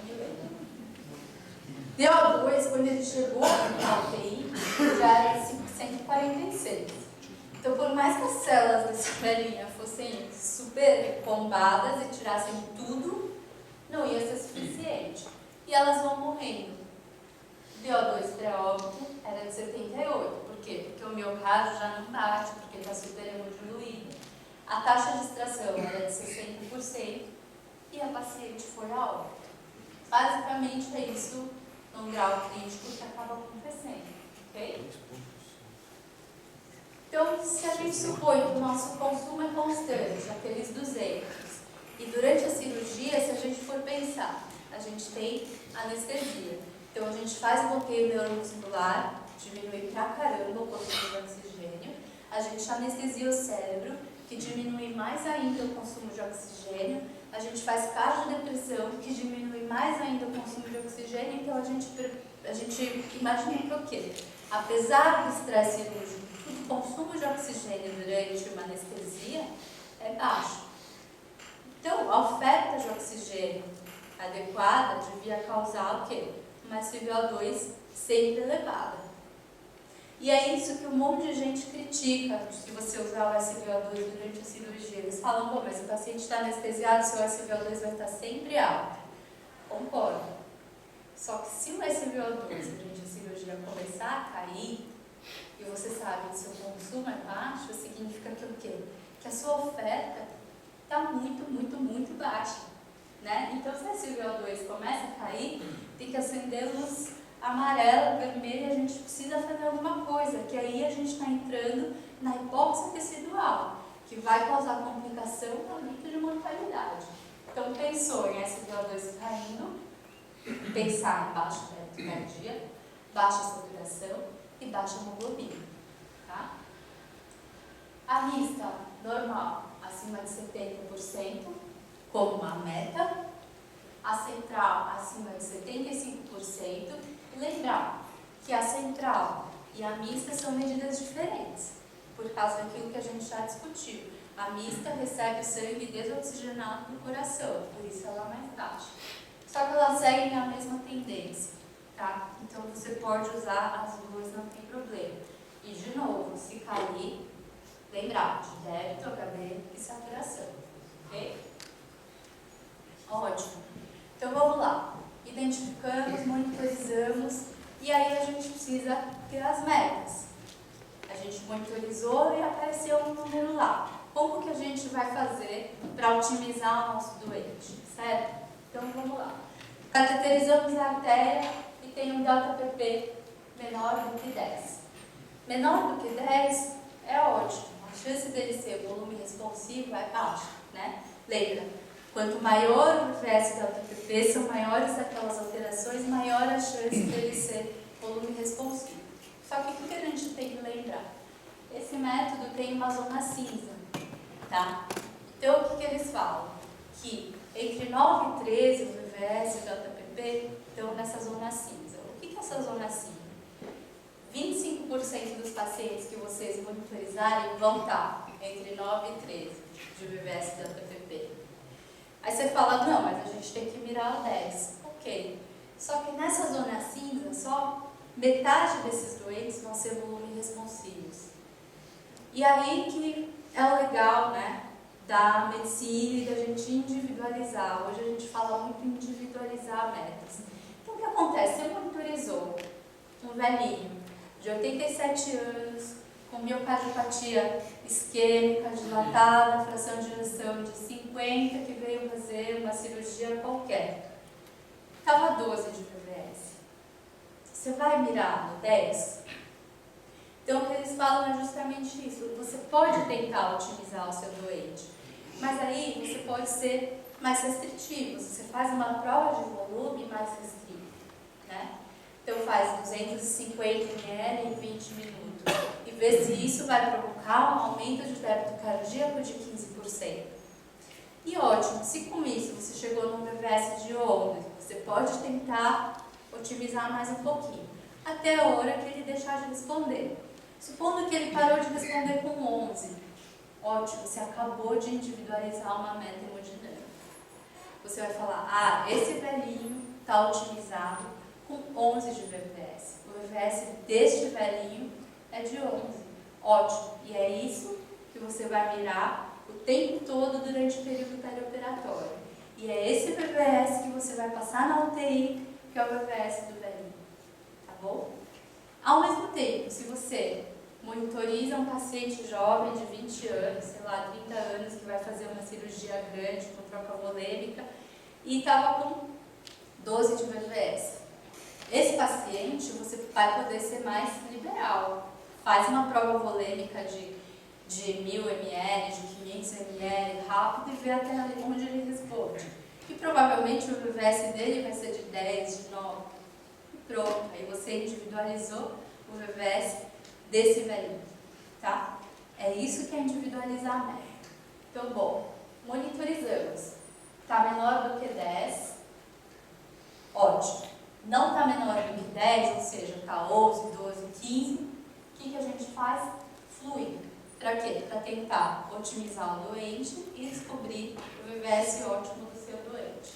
DO2, quando ele chegou na UTI, já era 146. Então, por mais que as células dessa velhinha fossem super bombadas e tirassem tudo, não ia ser suficiente. E elas vão morrendo. DO2 pré-óbito era de 78. Por quê? Porque o miocárdio já não bate, porque está super hemodiluído. A taxa de extração era de 60% e a paciente foi a óbito. Basicamente é isso num grau crítico que acaba acontecendo. Ok? Então, se a gente supõe que o nosso consumo é constante, aqueles 200, e durante a cirurgia, se a gente for pensar, a gente tem anestesia. Então, a gente faz bloqueio neuromuscular, diminui pra caramba o consumo de oxigênio. A gente anestesia o cérebro, que diminui mais ainda o consumo de oxigênio. A gente faz cardiodepressão, que diminui mais ainda o consumo de oxigênio. Então, a gente imagina que o quê? Apesar do estresse cirúrgico, o consumo de oxigênio durante uma anestesia é baixo. Então, a oferta de oxigênio adequada devia causar o quê? Uma SpO2 sempre elevada. E é isso que um monte de gente critica, se você usar o SpO2 durante a cirurgia. Eles falam, bom, mas o paciente está anestesiado, seu SpO2 vai estar sempre alto. Concordo. Só que se o SpO2 durante a cirurgia começar a cair, e você sabe que seu consumo é baixo, significa que o quê? Que a sua oferta está muito baixa. Né? Então, se a SpO2 começa a cair, tem que acender luz amarela, vermelha, e a gente precisa fazer alguma coisa, que aí a gente está entrando na hipóxia tecidual, que vai causar complicação e aumento de mortalidade. Então, pensou em SpO2 caindo, pensar em baixa taquicardia, baixa saturação e baixa hemoglobina. Tá? A mista normal, acima de 70%, como uma meta, a central acima de 75%, e lembrar que a central e a mista são medidas diferentes, por causa daquilo que a gente já discutiu. A mista recebe o sangue desoxigenado do coração, por isso ela é mais baixa. Só que elas seguem a mesma tendência, tá? Então você pode usar as duas, não tem problema. E de novo, se cair, lembrar de débito, HB e saturação, ok? Ótimo. Então vamos lá. Identificamos, monitorizamos e aí a gente precisa ter as metas. A gente monitorizou e apareceu um número lá. Como que a gente vai fazer para otimizar o nosso doente, certo? Então vamos lá. Cateterizamos a artéria e tem um ΔPP menor do que 10. Menor do que 10 é ótimo. A chance dele ser volume responsivo é baixa, né? Lembra? Quanto maior o VS-ΔPP, são maiores aquelas alterações, maior a chance dele ser volume responsivo. Só que o que a gente tem que lembrar? Esse método tem uma zona cinza, tá? Então, o que eles falam? Que entre 9 e 13, o VVS e o ΔPP estão nessa zona cinza. O que é essa zona cinza? 25% dos pacientes que vocês monitorizarem vão estar entre 9 e 13. de VVS da TPP. Aí você fala, não, mas a gente tem que mirar o 10. Ok. Só que nessa zona cinza, só metade desses doentes vão ser volume responsivos. E aí que é o legal, né, da medicina e da gente individualizar. Hoje a gente fala muito em individualizar metas. Então o que acontece? Você monitorizou um velhinho de 87 anos, com miocardiopatia isquêmica, dilatada, fração de ejeção de 50, que veio fazer uma cirurgia qualquer. Estava 12 de VVS. Você vai mirar no 10? Então, o que eles falam é justamente isso. Você pode tentar otimizar o seu doente, mas aí você pode ser mais restritivo. Você faz uma prova de volume mais restrito, né? Então, faz 250 ml em 20 minutos e vê se isso vai provocar um aumento de débito cardíaco de 15%. E ótimo, se com isso você chegou num VVS de 11, você pode tentar otimizar mais um pouquinho, até a hora que ele deixar de responder. Supondo que ele parou de responder com 11, ótimo, você acabou de individualizar uma meta hemodinâmica. Você vai falar, esse velhinho está otimizado com 11 de VVS. O VVS deste velhinho é de 11. Ótimo, e é isso que você vai mirar o tempo todo durante o período perioperatório. E é esse VVS que você vai passar na UTI, que é o VVS do velhinho. Tá bom? Ao mesmo tempo, se você monitoriza um paciente jovem de 20 anos, sei lá, 30 anos, que vai fazer uma cirurgia grande com troca volêmica e estava com 12 de VVS. Esse paciente, você vai poder ser mais liberal. Faz uma prova volêmica de 1000 ml, de 500 ml, rápido, e vê até onde ele responde. E provavelmente o VVS dele vai ser de 10, de 9. E pronto, aí você individualizou o VVS desse velhinho, tá? É isso que é individualizar a meta. Então, bom, monitorizamos. Está menor do que 10, ótimo. Não está menor do que 10, ou seja, está 11, 12, 15, o que a gente faz? Flui. Para quê? Para tentar otimizar o doente e descobrir o VVS ótimo do seu doente.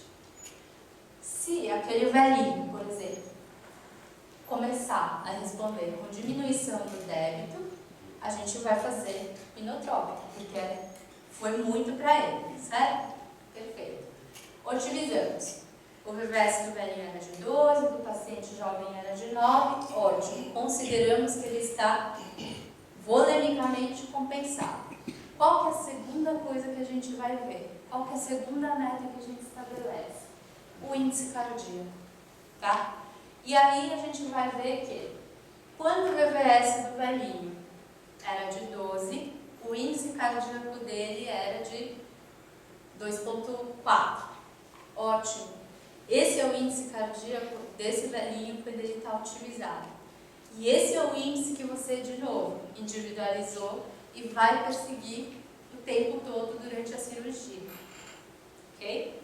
Se aquele velhinho, por exemplo, começar a responder com diminuição do débito, a gente vai fazer inotrópico, porque foi muito para ele, certo? Perfeito. Otimizamos. O VVS do velhinho era de 12, do paciente jovem era de 9, ótimo. Consideramos que ele está volemicamente compensado. Qual que é a segunda coisa que a gente vai ver? Qual que é a segunda meta que a gente estabelece? O índice cardíaco, tá? E aí a gente vai ver que quando o VVS do velhinho era de 12, o índice cardíaco dele era de 2,4. Ótimo. Esse é o índice cardíaco desse velhinho quando ele está otimizado. E esse é o índice que você, de novo, individualizou e vai perseguir o tempo todo durante a cirurgia. Ok?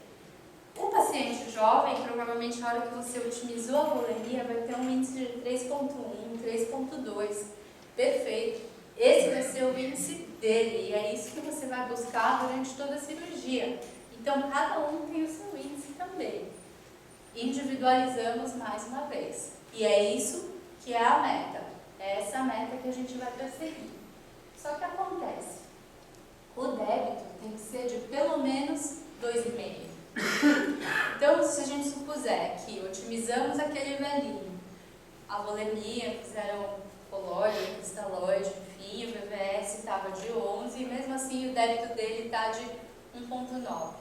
O paciente jovem, provavelmente na hora que você otimizou a volemia, vai ter um índice de 3,1, 3,2. Perfeito. Esse vai ser o índice dele e é isso que você vai buscar durante toda a cirurgia. Então, cada um tem o seu índice também. Individualizamos mais uma vez. E é isso que é a meta. É essa a meta que a gente vai perseguir. Só que acontece, o débito tem que ser de pelo menos 2,5. Então, se a gente supuser que otimizamos aquele velhinho, a volemia, fizeram colóide, cristalóide, enfim, o VVS estava de 11 e mesmo assim o débito dele está de 1,9.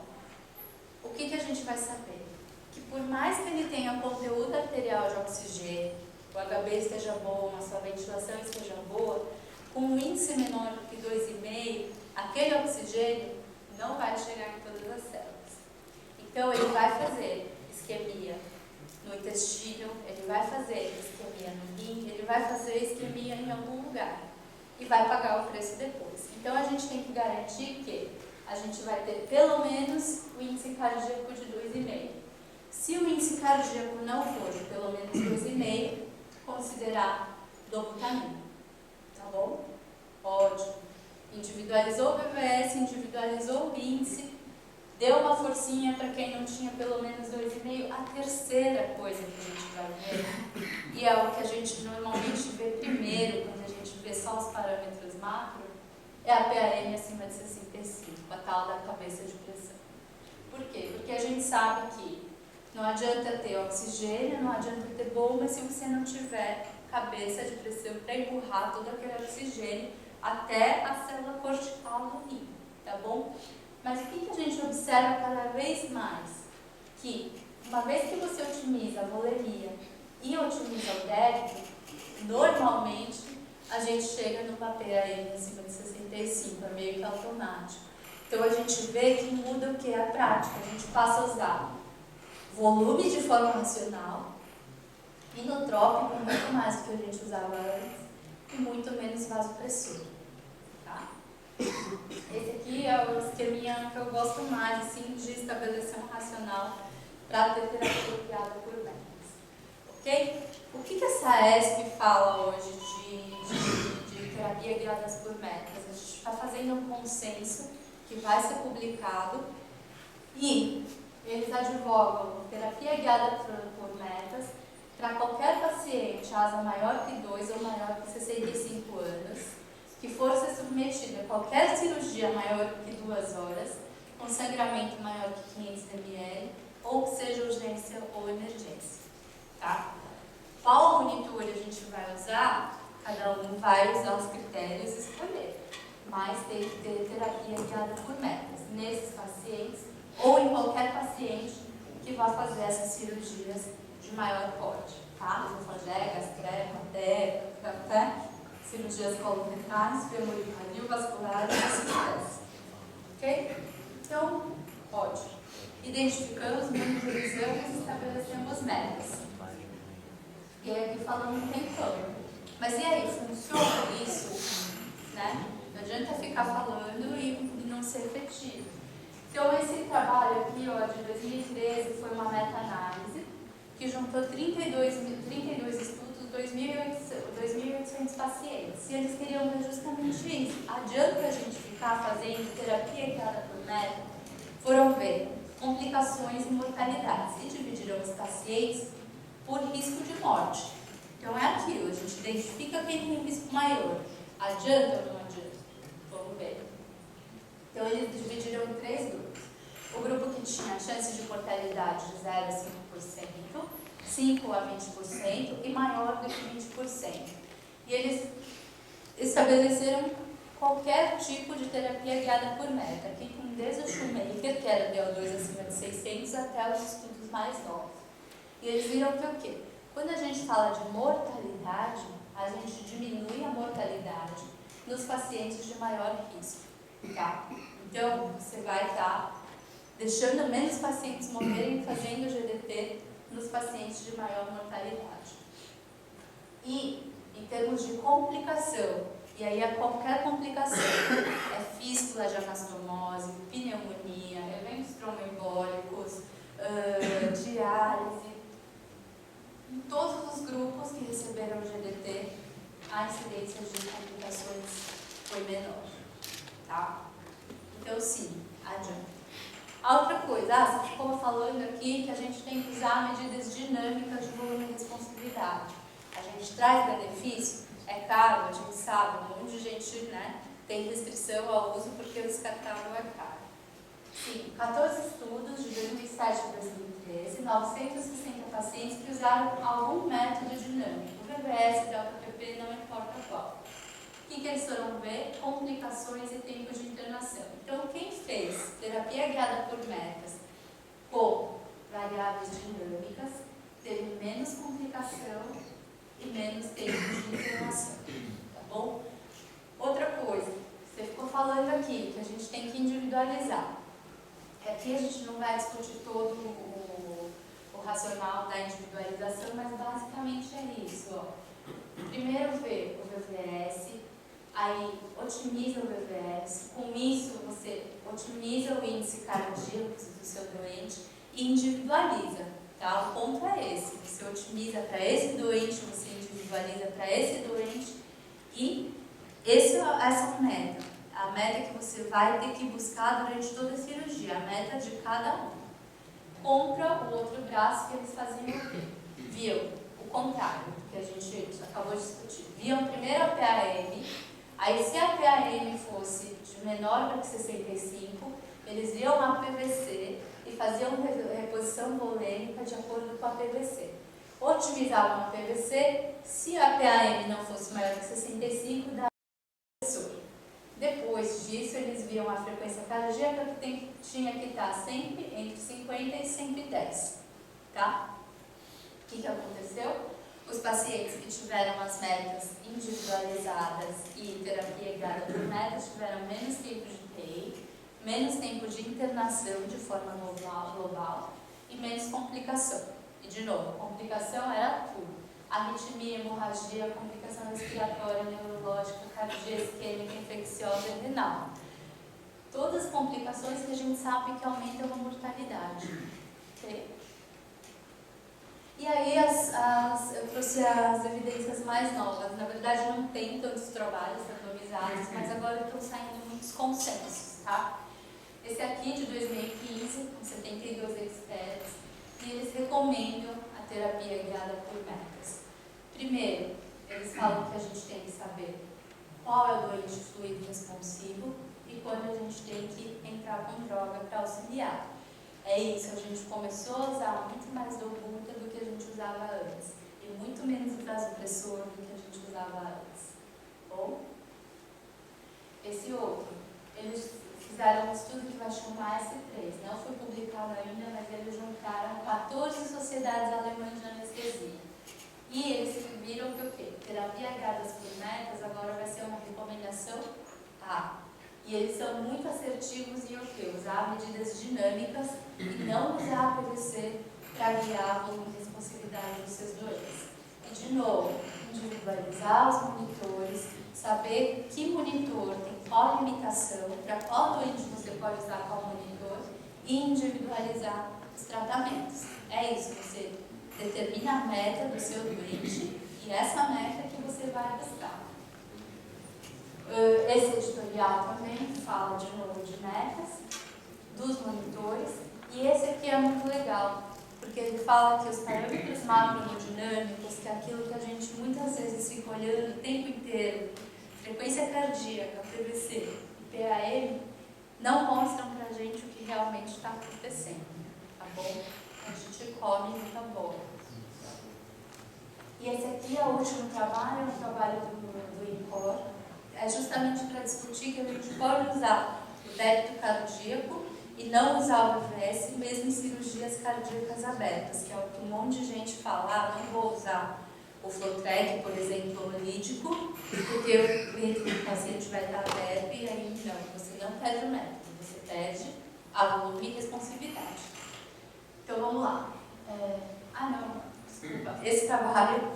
O que a gente vai saber? Que por mais que ele tenha conteúdo arterial de oxigênio, o HB esteja bom, a sua ventilação esteja boa, com um índice menor do que 2,5, aquele oxigênio não vai chegar em todas as células. Então, ele vai fazer isquemia no intestino, ele vai fazer isquemia no rim, ele vai fazer isquemia em algum lugar e vai pagar o preço depois. Então, a gente tem que garantir que a gente vai ter pelo menos o índice cardíaco de 2,5. Se o índice cardíaco não for de pelo menos 2,5, considerar dobutamina. Tá bom? Ótimo. Individualizou o VVS, individualizou o índice, deu uma forcinha para quem não tinha pelo menos 2,5. A terceira coisa que a gente vai ver, e é o que a gente normalmente vê primeiro, quando a gente vê só os parâmetros macro, é a PAM acima de 65, a tal da cabeça de pressão. Por quê? Porque a gente sabe que não adianta ter oxigênio, não adianta ter bomba se você não tiver cabeça de pressão para empurrar todo aquele oxigênio até a célula cortical do rim, tá bom? Mas o que a gente observa cada vez mais? Que uma vez que você otimiza a volemia e otimiza o débito, normalmente a gente chega numa PAM acima de 65, é meio que automático. Então a gente vê que muda o que? A prática. A gente passa a usar volume de forma racional, inotrópico muito mais do que a gente usava antes, e muito menos vasopressor. Tá? Esse aqui é o esqueminha que eu gosto mais, assim, de estabelecer um racional para ter terapia guiada por métricas. Ok? O que essa ESP fala hoje de terapia guiadas por métricas? A gente está fazendo um consenso que vai ser publicado e eles advogam terapia guiada por metas para qualquer paciente asa maior que 2 ou maior que 65 anos, que for ser submetido a qualquer cirurgia maior que 2 horas, com sangramento maior que 500 ml, ou que seja urgência ou emergência. Tá? Qual monitor a gente vai usar? Cada um vai usar os critérios e escolher, mas tem que ter terapia guiada por metas nesses pacientes ou em qualquer paciente que vá fazer essas cirurgias de maior porte, tá? Esofagé, gastré, até cirurgias colorectais, femoral, vasculares e sistémicas. Ok? Então, pode. Identificamos, monitorizamos e estabelecemos metas. E aí aqui falando um tempão. Mas e aí, funciona isso? Né? Não adianta ficar falando e não ser efetivo. Então, esse trabalho aqui, ó, de 2013, foi uma meta-análise que juntou 32 estudos, 2.800 pacientes. E eles queriam ver justamente isso. Adianta a gente ficar fazendo terapia guiada por método? Foram ver complicações e mortalidades e dividiram os pacientes por risco de morte. Então, é aquilo, a gente identifica quem tem risco maior. Adianta ou não adianta? Vamos ver. Então, eles dividiram em 3 grupos. O grupo que tinha chance de mortalidade de 0 a 5%, 5 a 20% e maior do que 20%. E eles estabeleceram qualquer tipo de terapia guiada por meta, aqui com desde o Shoemaker, que era DO2 acima de 600, até os estudos mais novos. E eles viram que o quê? Quando a gente fala de mortalidade, a gente diminui a mortalidade nos pacientes de maior risco. Tá? Então, você vai estar deixando menos pacientes morrerem fazendo GDT nos pacientes de maior mortalidade. E, em termos de complicação, e aí é qualquer complicação, é fístula de anastomose, pneumonia, eventos tromboembólicos, diálise, em todos os grupos que receberam GDT, a incidência de complicações foi menor. Tá? Então, sim, adianta. A outra coisa, você ficou falando aqui que a gente tem que usar medidas dinâmicas de volume e responsividade. A gente traz benefício, é caro, a gente sabe, um monte de gente, né, tem restrição ao uso porque o descartável é caro. Sim, 14 estudos de 2007 a 2013, 960 pacientes que usaram algum método dinâmico, VVS, delta-PP, não importa qual. O que eles foram ver? Complicações e tempo de internação. Então, quem fez terapia guiada por metas com variáveis dinâmicas teve menos complicação e menos tempo de internação. Tá bom? Outra coisa, você ficou falando aqui que a gente tem que individualizar. Aqui a gente não vai discutir todo o racional da individualização, mas basicamente é isso. Ó. Primeiro ver o VVS, aí otimiza o VVS, com isso você otimiza o índice cardíaco do seu doente e individualiza, tá? O ponto é esse, você otimiza para esse doente, você individualiza para esse doente e essa meta. a meta que você vai ter que buscar durante toda a cirurgia, a meta de cada um. Contra o outro braço, que eles faziam o quê? Viam o contrário, que a gente acabou de discutir. Viam primeiro a PAM, aí se a PAM fosse de menor para 65, eles viam a PVC e faziam reposição volêmica de acordo com a PVC. Otimizavam a PVC, se a PAM não fosse maior que 65, dava a pessoa. Depois disso, eles viam a frequência cardíaca que tinha que estar sempre entre 50 e 110, tá? O que aconteceu? Os pacientes que tiveram as metas individualizadas e terapia guiada por metas tiveram menos tempo de TEI, menos tempo de internação de forma global e menos complicação. E de novo, complicação era tudo. Arritmia, hemorragia, complicação respiratória, neurológica, cardíaca, isquêmica, infecciosa e renal. Todas as complicações que a gente sabe que aumentam a mortalidade. Okay? E aí eu trouxe as evidências mais novas. Na verdade não tem tantos trabalhos randomizados, mas agora estão saindo muitos consensos, tá? Esse aqui de 2015, com 72 experts, e eles recomendam a terapia guiada por metas. Primeiro, eles falam que a gente tem que saber qual é o doente fluido responsivo e quando a gente tem que entrar com droga para auxiliar. É isso, a gente começou a usar muito mais Dolbuta do que a gente usava antes e muito menos o vasopressor do que a gente usava antes. Bom, esse outro, eles fizeram um estudo que vai chamar S3, não foi publicado ainda, mas eles juntaram 14 sociedades alemãs de anestesia. E eles viram que o quê? Terapia guiadas por metas agora vai ser uma recomendação A. E eles são muito assertivos em o quê? Usar medidas dinâmicas e não usar a PVC para guiar a volume e responsividade dos seus doentes. E de novo, individualizar os monitores, saber que monitor tem qual limitação, para qual doente você pode usar qual monitor e individualizar os tratamentos. É isso, você determina a meta do seu doente e essa meta que você vai buscar. Esse editorial também fala de novo de metas, dos monitores, e esse aqui é muito legal, porque ele fala que os parâmetros macrohemodinâmicos, que é aquilo que a gente muitas vezes fica olhando o tempo inteiro, frequência cardíaca, PVC e PAM, não mostram pra gente o que realmente está acontecendo, tá bom? A gente come muita bola. E esse aqui é o último trabalho, é um trabalho do INCOR, é justamente para discutir que a gente pode usar o débito cardíaco e não usar o EVS, mesmo em cirurgias cardíacas abertas, que é o que um monte de gente fala, não vou usar o Flotrek, por exemplo, lídico, porque o paciente vai estar aberto e aí não, você não perde o método, você perde a volume e responsividade. Então vamos lá. Desculpa. Esse trabalho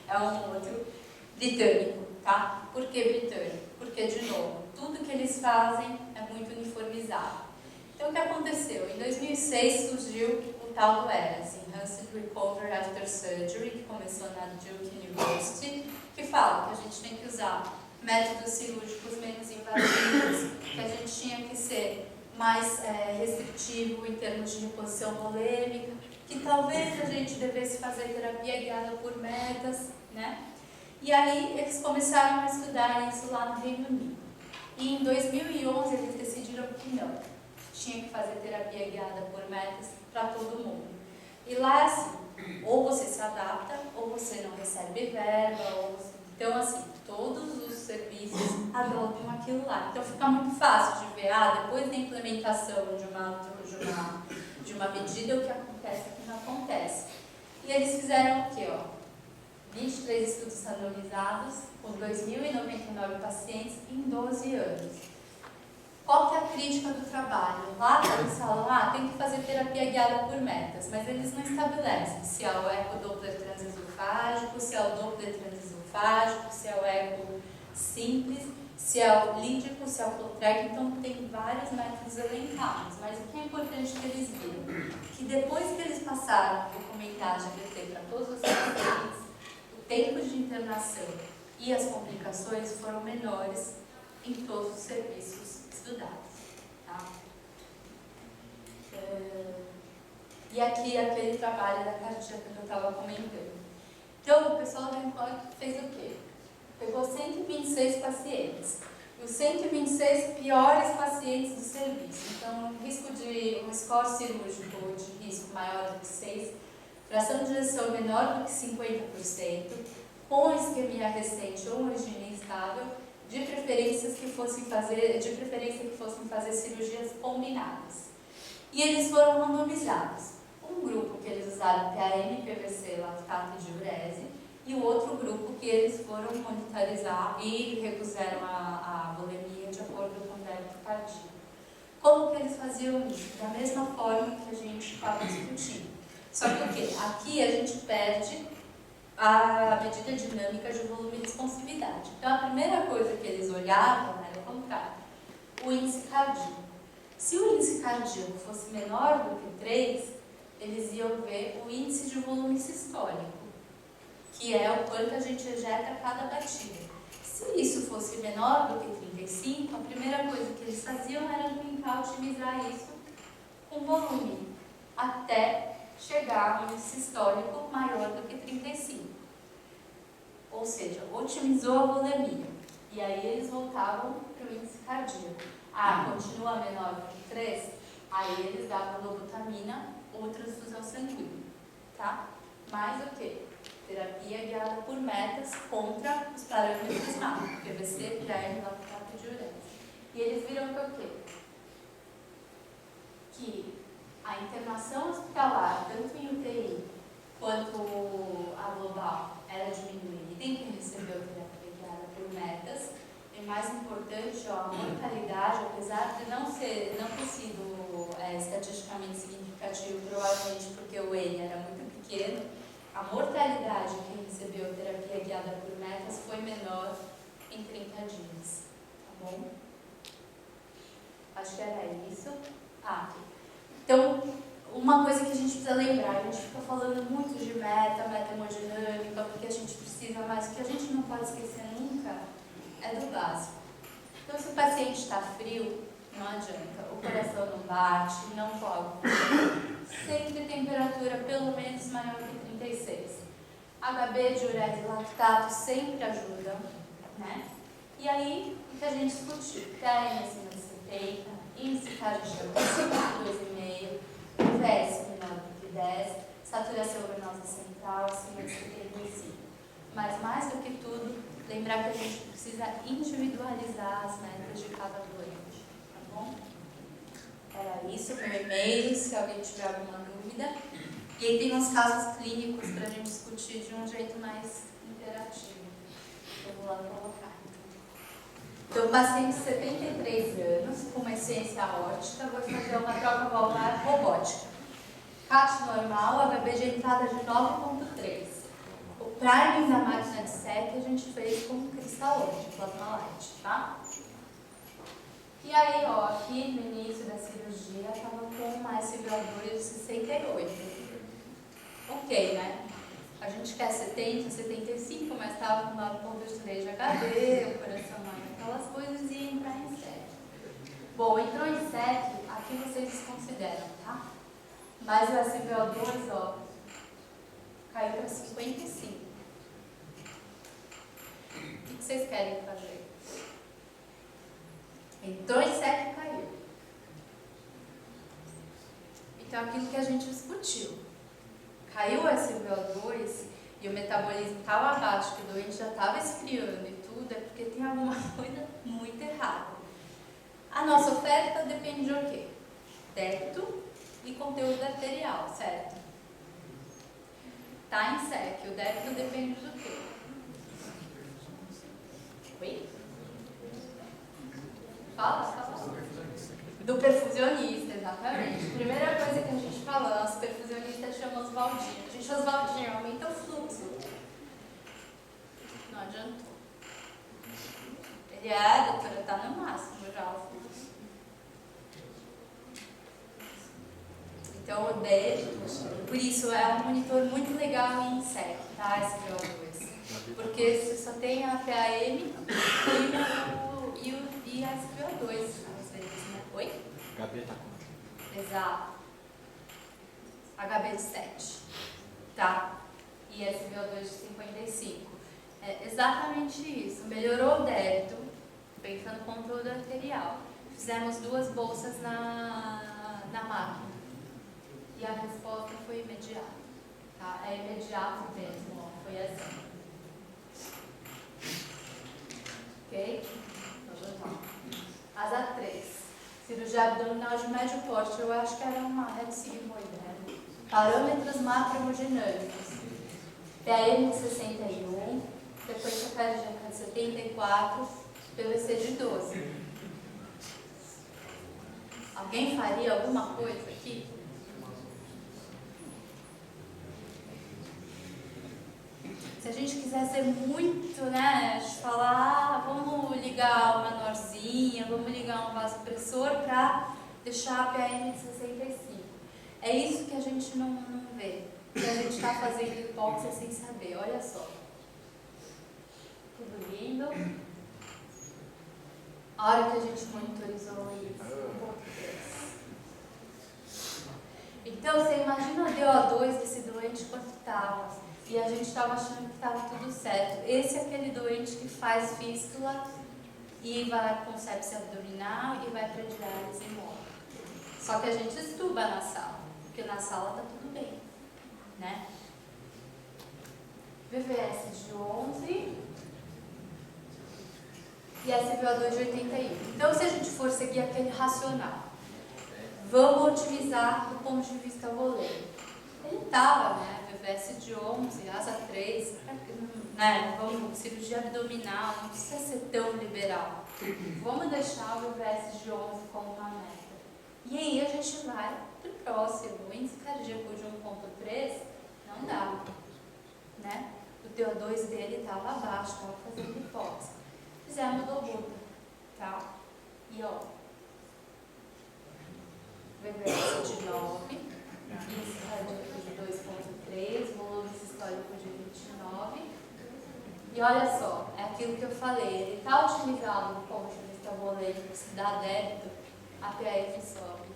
é um outro britânico, tá? Por que britânico? Porque, de novo, tudo que eles fazem é muito uniformizado. Então, o que aconteceu? Em 2006 surgiu o tal do ERAS, Enhanced Recovery After Surgery, que começou na Duke University, que fala que a gente tem que usar métodos cirúrgicos menos invasivos, que a gente tinha que ser mais restritivo em termos de reposição volêmica, que talvez a gente devesse fazer terapia guiada por metas, né? E aí eles começaram a estudar isso lá no Reino Unido. E em 2011 eles decidiram que não, tinha que fazer terapia guiada por metas para todo mundo. E lá assim, ou você se adapta, ou você não recebe verba, então assim, todos os serviços adotam aquilo lá. Então fica muito fácil de ver, depois da implementação de uma medida, o que acontece e o que não acontece. E eles fizeram o quê? 23 estudos randomizados, com 2.099 pacientes em 12 anos. Qual que é a crítica do trabalho? Lá eles falam, tem que fazer terapia guiada por metas, mas eles não estabelecem se é o eco-doppler transesofágico, se é o doppler transesofágico, se é o eco simples, se é o lídico, se é o Flotrek, então tem vários métodos elencados, mas o que é importante que eles viram? Que depois que eles passaram a recomendar GBT para todos os pacientes, o tempo de internação e as complicações foram menores em todos os serviços estudados. Tá? E aqui aquele trabalho da cardíaca que eu estava comentando. Então, o pessoal da Encore fez o quê? Pegou 126 pacientes. E os 126 piores pacientes do serviço. Então, um score cirúrgico de risco maior do que 6, fração de ejeção menor do que 50%, com isquemia recente ou uma origem instável, de preferência que fossem fazer cirurgias combinadas. E eles foram randomizados. Um grupo que eles usaram PAM, PVC, lactato e diurese, e o outro grupo que eles foram monitorizar e repuseram a volemia de acordo com o débito cardíaco. Como que eles faziam isso? Da mesma forma que a gente estava discutindo. Só que o quê? Aqui a gente perde a medida dinâmica de volume e responsividade. Então, a primeira coisa que eles olhavam era o contrário, o índice cardíaco. Se o índice cardíaco fosse menor do que 3, eles iam ver o índice de volume sistólico, que é o quanto a gente ejeta a cada batida. Se isso fosse menor do que 35, a primeira coisa que eles faziam era tentar otimizar isso com volume, até chegar a um índice sistólico maior do que 35. Ou seja, otimizou a volemia. E aí eles voltavam para o índice cardíaco. Continua menor do que 3? Aí eles davam lobutamina ou transfusão sanguínea. Tá? Mais o quê? Terapia guiada por metas contra os parâmetros máximos, PVC, PRN, lactato e diurese. E eles viram que o quê? Que a internação hospitalar, tanto em UTI quanto a global, era diminuída em quem recebeu terapia guiada por metas. E mais importante, a mortalidade, apesar de não ter sido estatisticamente significativo, provavelmente porque o N era muito pequeno, a mortalidade de quem recebeu terapia guiada por metas foi menor em 30 dias. Tá bom? Acho que era isso. Aqui. Então, uma coisa que a gente precisa lembrar, a gente fica falando muito de meta hemodinâmica, porque a gente precisa, mas o que a gente não pode esquecer nunca é do básico. Então, se o paciente está frio, não adianta, o coração não bate, não coagula, sempre temperatura pelo menos maior que 36. HB, diurese e lactato sempre ajudam, né? E aí, o que a gente discutiu? TM acima de 70, índice cardíaco acima de 2,5, VS menor do que 10, saturação venosa central acima de 75. Mas mais do que tudo, lembrar que a gente precisa individualizar as metas de cada doente, tá bom? Era isso, meu e-mail, se alguém tiver alguma dúvida. E aí tem uns casos clínicos para a gente discutir de um jeito mais interativo. Eu vou lá colocar. Então, paciente de 73 anos, com uma essência aórtica, vou fazer uma troca valvular robótica. CAT normal, HB de entrada de 9,3. O priming da máquina de SEC a gente fez com cristalone de plasma light, tá? E aí, ó, aqui no início da cirurgia, estava com uma SVO2 de 68. Ok, né? A gente quer 70, 75, mas estava com 9,3 de HB, o coração maior, aquelas coisas, e ia entrar em SEC. Bom, entrou em SEC, aqui vocês desconsideram, tá? Mas o SVO2, ó, caiu para 55. O que vocês querem fazer? Entrou em SEC e caiu. Então, aquilo que a gente discutiu. Caiu o SVO2 e o metabolismo estava abaixo, que o doente já estava esfriando e tudo, é porque tem alguma coisa muito errada. A nossa oferta depende de o quê? Débito e conteúdo arterial, certo? Tá em SEC, o débito depende do quê? Oi? Fala. Do perfusionista, exatamente. Primeira coisa que a gente fala, os perfusionistas chamam Oswaldinho. A gente, Oswaldinho, aumenta o fluxo. Não adiantou. Ele doutora, tá no máximo já o fluxo. Então, o débito, por isso é um monitor muito legal em SEC, tá? Esse VO2. Porque você só tem a PAM e SpO2, às vezes, né? Oi? HB tá quanto? Exato. HB de 7, tá? E SpO2 de 55. É exatamente isso. Melhorou o débito, pensando no controle arterial. Fizemos 2 bolsas na máquina. E a resposta foi imediata. Tá? É imediato mesmo, ó. Foi assim. Ok? Vamos lá. Asa 3. Cirurgia abdominal de médio porte. Eu acho que era uma sigmoide. Parâmetros macro-hemodinâmicos. PAM de 61, frequência cardíaca de 74, PVC de 12. Alguém faria alguma coisa aqui? Se a gente quiser ser muito, né, falar, vamos ligar uma menorzinha, vamos ligar um vasopressor para deixar a PAM de 65. É isso que a gente não vê. Que a gente está fazendo hipóxia sem saber, olha só. Tudo lindo. A hora que a gente monitorizou isso, 1.3. Então, você imagina o DO2 desse doente quanto estava. E a gente estava achando que estava tudo certo. Esse é aquele doente que faz fístula e vai com sepsia abdominal e vai para diálise e morre. Só que a gente estuba na sala, porque na sala está tudo bem. Né? VVS de 11 e SpO2 de 81. Então, se a gente for seguir aquele racional, vamos otimizar do ponto de vista voleio. Ele estava, né? VVS de 11, asa 3, né? Vamos, cirurgia abdominal, não precisa ser tão liberal. Vamos deixar o VVS de 11 como uma meta. E aí a gente vai para o próximo. O índice cardíaco de 1.3 não dá, né? O TO2 dele estava abaixo, estava fazendo hipóxia. Fizemos dobuta, tá? E ó, VVS de 9, índice cardíaco de 2.3, volume sistólico de 29. E olha só, é aquilo que eu falei, ele está otimizado do ponto de vista volêmico, se dá débito, a PAF sobe.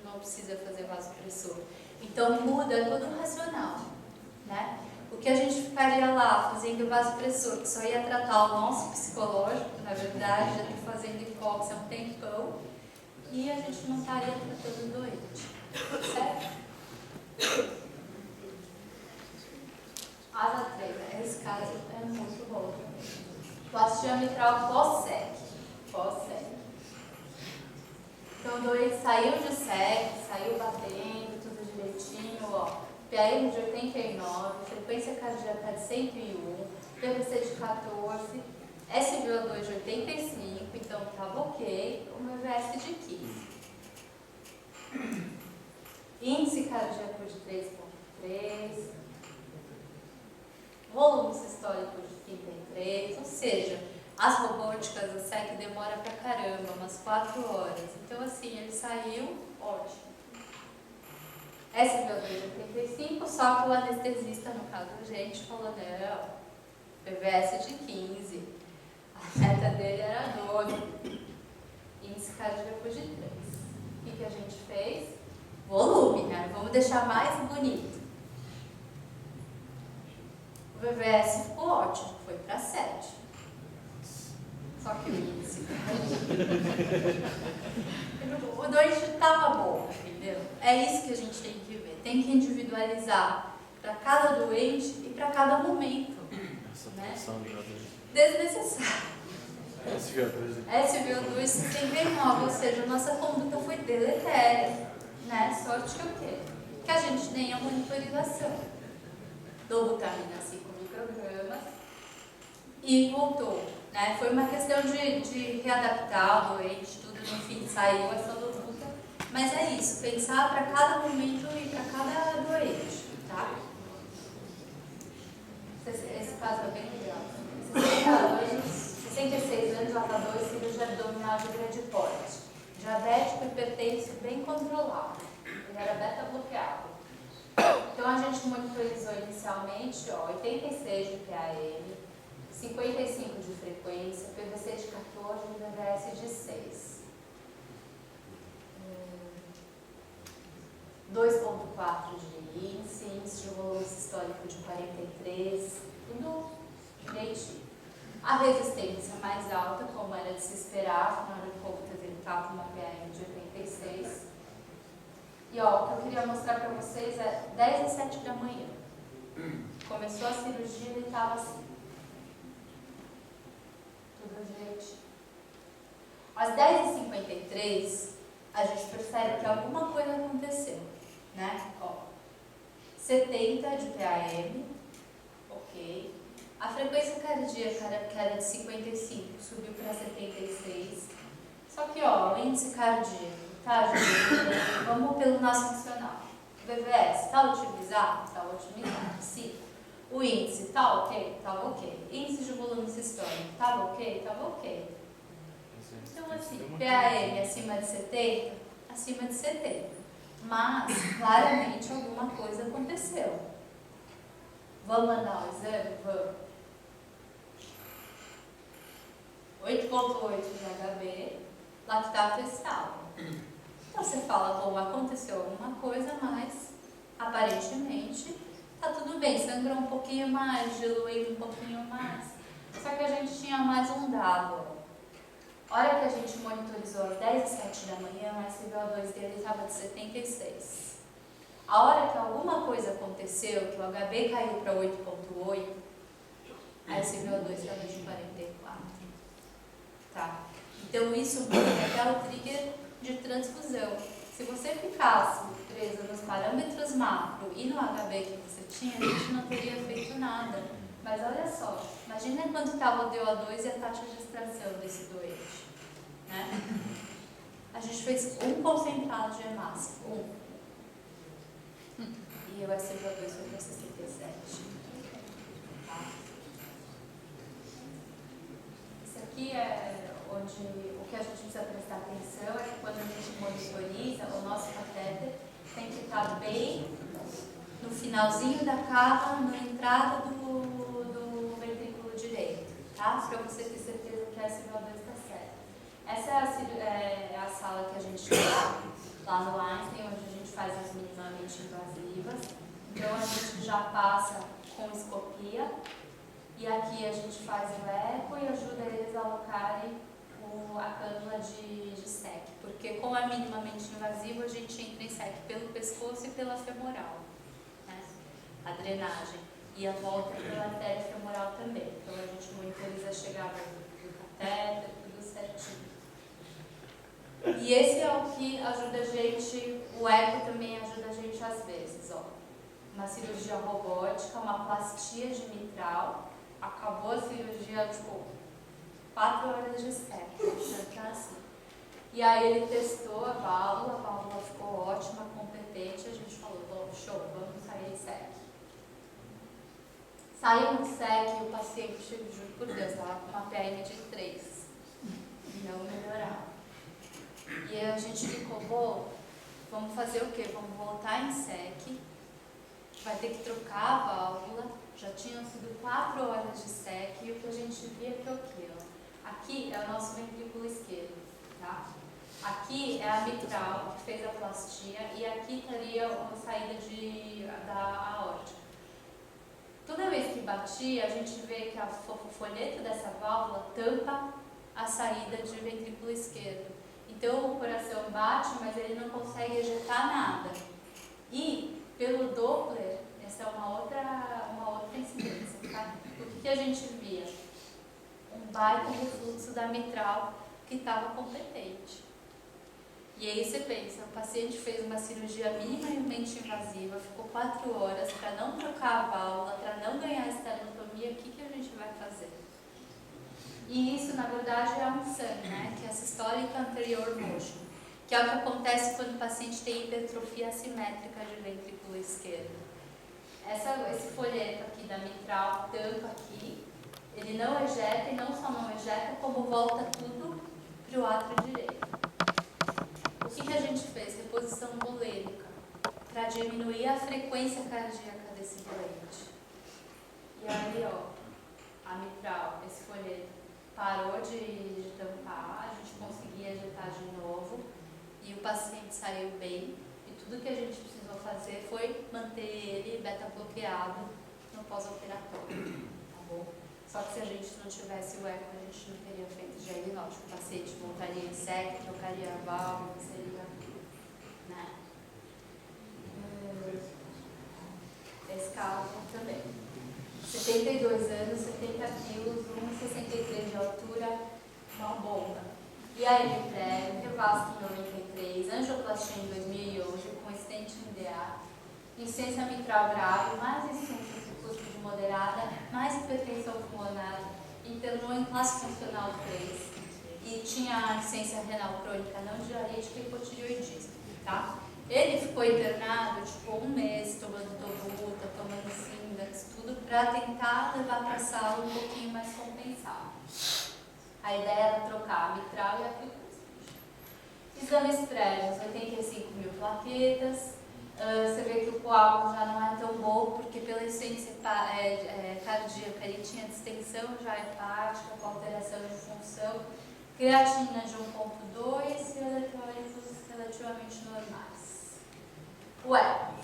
Não precisa fazer vasopressor. Então muda todo o racional, né? O que a gente ficaria lá fazendo vasopressor, que só ia tratar o nosso psicológico, na verdade, já está fazendo hipóxia há um tempão, e a gente não estaria tratando o doente, certo? Asa 3, esse caso é muito bom também. Plastia mitral pós-SEC. Então o doente saiu de SEC, saiu batendo, tudo direitinho, ó. PAM de 89, frequência cardíaca de 101, PVC de 14, SpO2 de 85, então estava ok, uma VVS de 15. Índice cardíaco de 3.3, volume sistólico de 33, ou seja, as robóticas, a SEC demora pra caramba, umas 4 horas. Então assim, ele saiu, ótimo. SpO2 de 85, só que o anestesista, no caso a gente, falou, não, PVS de 15. A meta dele era 12. Índice cardíaco de 3. O que a gente fez? Volume, né? Vamos deixar mais bonito. O VVS ficou ótimo, foi para 7. Só que o índice. O doente estava bom, entendeu? É isso que a gente tem que ver. Tem que individualizar para cada doente e para cada momento. Né? Desnecessário. SpO2 69, ou seja, a nossa conduta foi deletéria. Né? Sorte que o quê? Que a gente tenha monitorização. Dobutamina 5 microgramas e voltou. Né? Foi uma questão de readaptar o doente, tudo, no fim saiu essa dobuta. Mas é isso, pensar para cada momento e para cada doente. Tá? Esse caso é bem legal. 66 anos, asa 2, cirurgia abdominal de grande porte. Diabético, hipertenso, bem controlado. Ele era beta-bloqueado. Então a gente monitorizou inicialmente, ó, 86 de PAM, 55 de frequência, PVC de 14 e VVS de 6. 2,4 de índice de volume sistólico de 43, tudo direitinho. A resistência mais alta, como era de se esperar, afinal de contas ele está com uma PM de 86. E ó, o que eu queria mostrar para vocês é 10h07 da manhã. Começou a cirurgia e ele estava assim. Tudo direitinho. Às 10h53, a gente percebe que alguma coisa aconteceu, né? Ó, 70 de PAM, ok. A frequência cardíaca, que era de 55, subiu para 76. Só que, ó, o índice cardíaco, tá, gente? Vamos pelo nosso funcional. VVS, tá otimizado? Tá otimizado, sim. O índice, tá ok? Tava ok. Índice de volume sistólico, tava ok? Tava ok. Então, assim, PAM acima de 70? Acima de 70. Mas, claramente, alguma coisa aconteceu. Vamos mandar o exame? Vamos. 8,8 de HB, lactato estável. Então você fala, bom, aconteceu alguma coisa, mas aparentemente tá tudo bem, sangrou um pouquinho mais, diluiu um pouquinho mais. Só que a gente tinha mais um dado. A hora que a gente monitorizou às 10h07 da manhã, o SVO2 dele estava de 76. A hora que alguma coisa aconteceu, que o HB caiu para 8,8, a SVO2 estava de 44. Tá? Então isso muda até o trigger de transfusão. Se você ficasse preso nos parâmetros macro e no HB que você tinha, a gente não teria feito nada. Mas olha só, imagina quanto estava o DO2 e a taxa de extração desse doente. Né? A gente fez um concentrado de hemácia, e o SVO2 foi para 67. Tá? Isso aqui é onde o que a gente precisa prestar atenção é que quando a gente monitoriza, o nosso catéter tem que estar bem no finalzinho da cava, na entrada do ventrículo direito, tá? Para você ter certeza que a SVO2 está certa. Essa é a sala que a gente tem lá no Einstein, onde a gente faz as minimamente invasivas. Então a gente já passa com escopia e aqui a gente faz o eco e ajuda eles a alocarem a cânula de SEC, porque como é minimamente invasivo, a gente entra em SEC pelo pescoço e pela femoral, né? A drenagem. E a volta pela artéria femoral também. Então a gente monitoriza a chegada do catéter, tudo certinho. E esse é o que ajuda a gente, o eco também ajuda a gente às vezes, ó. Uma cirurgia robótica, uma plastia de mitral, acabou a cirurgia, tipo, 4 horas de SEC, então assim. E aí ele testou a válvula ficou ótima, competente, a gente falou, bom, show, vamos sair de SEC. Saiu de SEC e o paciente, juro por Deus, estava com uma PM de 3, não melhorava. E aí a gente ficou, bom, vamos fazer o quê? Vamos voltar em SEC, vai ter que trocar a válvula, já tinham sido 4 horas de SEC e o que a gente via que é o quê? Aqui é o nosso ventrículo esquerdo, tá? Aqui é a mitral que fez a plastia e aqui estaria a saída da aórtica. Toda vez que batia, a gente vê que o folheto dessa válvula tampa a saída de ventrículo esquerdo. Então o coração bate, mas ele não consegue ejetar nada. E pelo Doppler, essa é uma outra incidência, tá? O que a gente via? Um baita refluxo da mitral que estava competente. E aí você pensa, o paciente fez uma cirurgia minimamente invasiva, ficou 4 horas para não trocar a válvula, para não ganhar esternotomia, o que a gente vai fazer? E isso, na verdade, é um SAN, né? Que é a Systolic Anterior Motion, que é o que acontece quando o paciente tem hipertrofia assimétrica de ventrículo esquerdo. Esse folheto aqui da mitral tampa aqui, ele não ejeta e não só não ejeta, como volta tudo para o átrio direito. O que a gente fez? Reposição volêmica, para diminuir a frequência cardíaca desse doente. E aí, ó, a mitral, esse folheto, parou de tampar, a gente conseguia injetar de novo e o paciente saiu bem. E tudo que a gente precisou fazer foi manter ele beta-bloqueado no pós-operatório, tá bom? Só que se a gente não tivesse o eco, a gente não teria feito diagnóstico. O paciente voltaria em SEC, trocaria a válvula, seria, né? Esse caso também. 72 anos, 70 quilos, 1,63 de altura, uma bomba. E aí, Mitrel, Revasc em 93, angioplastia em 2011, com stent em DA, insuficiência mitral grave, mais insuficiência tricúspide moderada, mais hipertensão pulmonar, internou em classe funcional 3 e tinha insuficiência renal crônica não diurética e hipotireoidismo, tá? Ele ficou internado, tipo, 1 mês, tomando Dobuta, tomando Sindax, tudo para tentar levar para a sala um pouquinho mais compensado. A ideia era trocar a mitral e a tricúspide. Exames prévios, 85 mil plaquetas. Você vê que o coágulo já não é tão bom, porque pela insuficiência cardíaca ele tinha distensão já hepática, com alteração de função, creatinina de 1,2 e eletrólitos relativamente normais.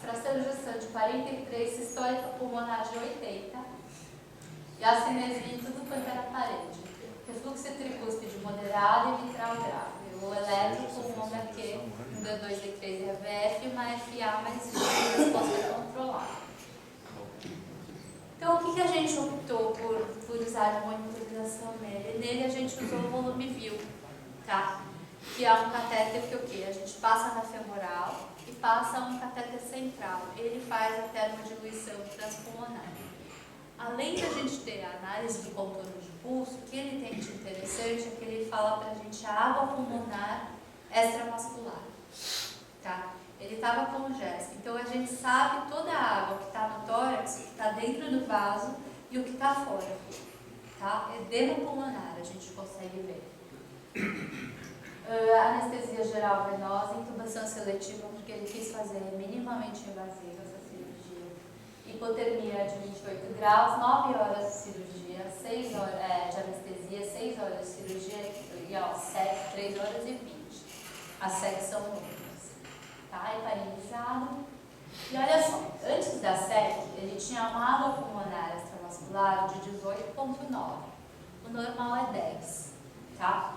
Fração de ejeção de 43, sistólica pulmonar de 80, e a cinesia tudo quanto era parede. Refluxo tricúspide moderado e mitral grave. O elétrico, um HQ, um D2, D3 e AVF, e uma FA mais resposta controlada. Então, o que a gente optou por usar de monitorização nele? Nele a gente usou o volume VIL, tá? Que é um catéter que o quê? A gente passa na femoral e passa um catéter central. Ele faz a termodiluição transpulmonar. Além de a gente ter a análise do contorno de pulso, o que ele tem de interessante é que ele fala para a gente a água pulmonar extravascular, tá? Ele estava com gesto, então a gente sabe toda a água que está no tórax, o que está dentro do vaso e o que está fora, tá? Edema pulmonar a gente consegue ver. Anestesia geral venosa, intubação seletiva, porque ele quis fazer minimamente invasiva essa cirurgia. Hipotermia de 28 graus, 9 horas de cirurgia, 6 horas de anestesia, 6 horas de cirurgia e SEC 3 horas e 20. As SEC são longas, tá? Heparinizado. E olha só, antes da SEC, ele tinha uma água pulmonar extravascular de 18,9. O normal é 10, tá?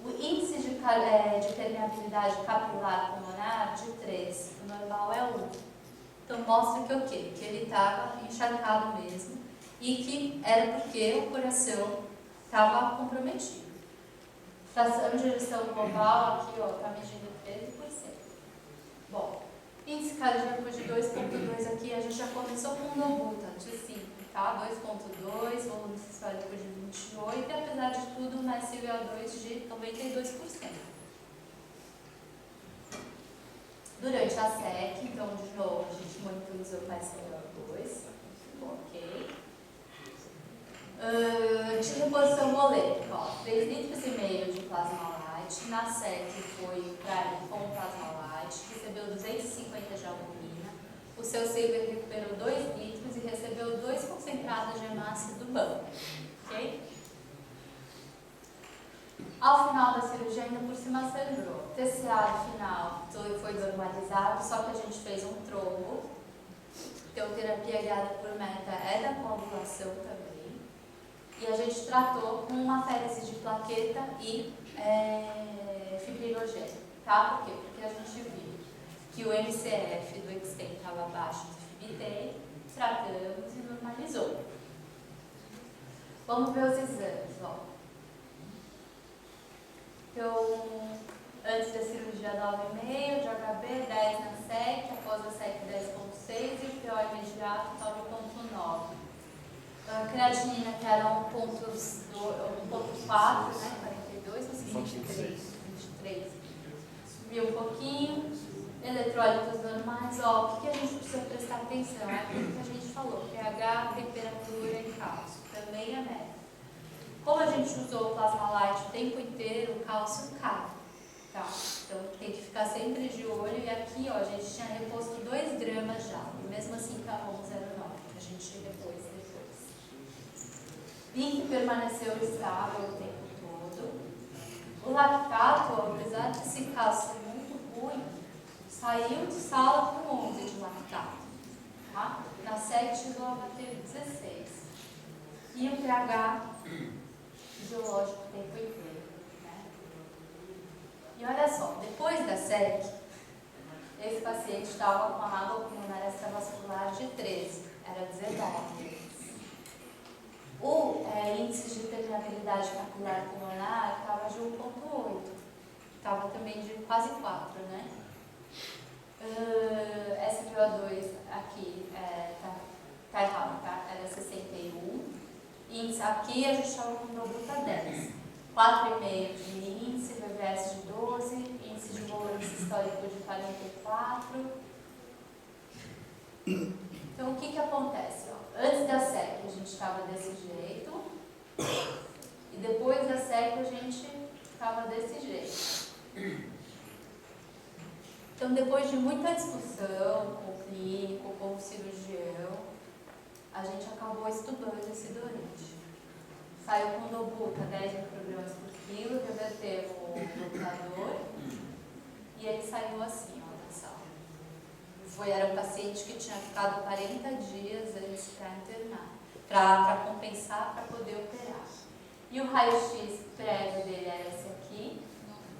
O índice de permeabilidade capilar pulmonar de 3, o normal é 1. Então mostra que o quê? Que ele estava encharcado mesmo e que era porque o coração estava comprometido. Fração de ejeção global aqui, ó, está medindo 13%. Bom, índice cardíaco de 2,2 aqui, a gente já começou com um Dobuta de 5, tá? 2,2, volume sistólico de 28 e apesar de tudo, uma SVO2 de 92%. Durante a SEC, então, de novo, a gente monitorizou para SVO2, ok. De reposição molécular, ó, 3,5 litros de plasma light, na SEC foi para ele com plasma light, recebeu 250 de albumina, o seu saver recuperou 2 litros e recebeu 2 concentrados de hemácia do banco, ok? Ao final da cirurgia, ainda por cima sangrou. TCA final foi normalizado, só que a gente fez um trombo. Então, terapia guiada por meta é da coagulação também. E a gente tratou com uma férise de plaqueta e fibrinogênio, tá? Por quê? Porque a gente viu que o MCF do Extend estava abaixo do FibT, tratamos e normalizou. Vamos ver os exames, ó. Então, antes da cirurgia 9,5, de HB 10 na SEC, após a SEC 10,6 e o PO imediato 9,9. Creatinina que era 1,4, né? 42, ou 23. Subiu um pouquinho. Eletrólitos normais, ó, o que a gente precisa prestar atenção? É aquilo que a gente falou, pH, temperatura e cálcio. Também é médico. Como a gente usou o plasma light o tempo inteiro, o cálcio cai, tá? Então tem que ficar sempre de olho. E aqui, ó, a gente tinha reposto 2 gramas já, e mesmo assim tá 1,09, que a gente depois. Vi que permaneceu estável o tempo todo. O lactato, apesar desse caso ser muito ruim, saiu de sala com 11 de lactato. Tá? Na 7 chegou a bater 16. E o pH fisiológico o tempo inteiro. Né? E olha só, depois da SEC, esse paciente estava com a água pulmonar extravascular de 13, era 19. O índice de permeabilidade capilar pulmonar estava de 1,8, estava também de quase 4, né? SpO2 aqui tá errado, tá? Era 61. Índice aqui a gente estava com Dobuta 10. 4,5 de índice, VVS de 12, índice de volume sistólico de 44. Então o que acontece? Ó? Antes da SEC a gente estava desse jeito e depois da SEC a gente estava desse jeito. Então, depois de muita discussão com o clínico, com o cirurgião, a gente acabou estudando esse doente. Saiu com Dobuta 10 microgramas por quilo, revertemos o doplador e ele saiu assim, ó, da sala. Era um paciente que tinha ficado 40 dias antes para internar, para compensar, para poder operar. E o raio-x prévio dele era esse aqui,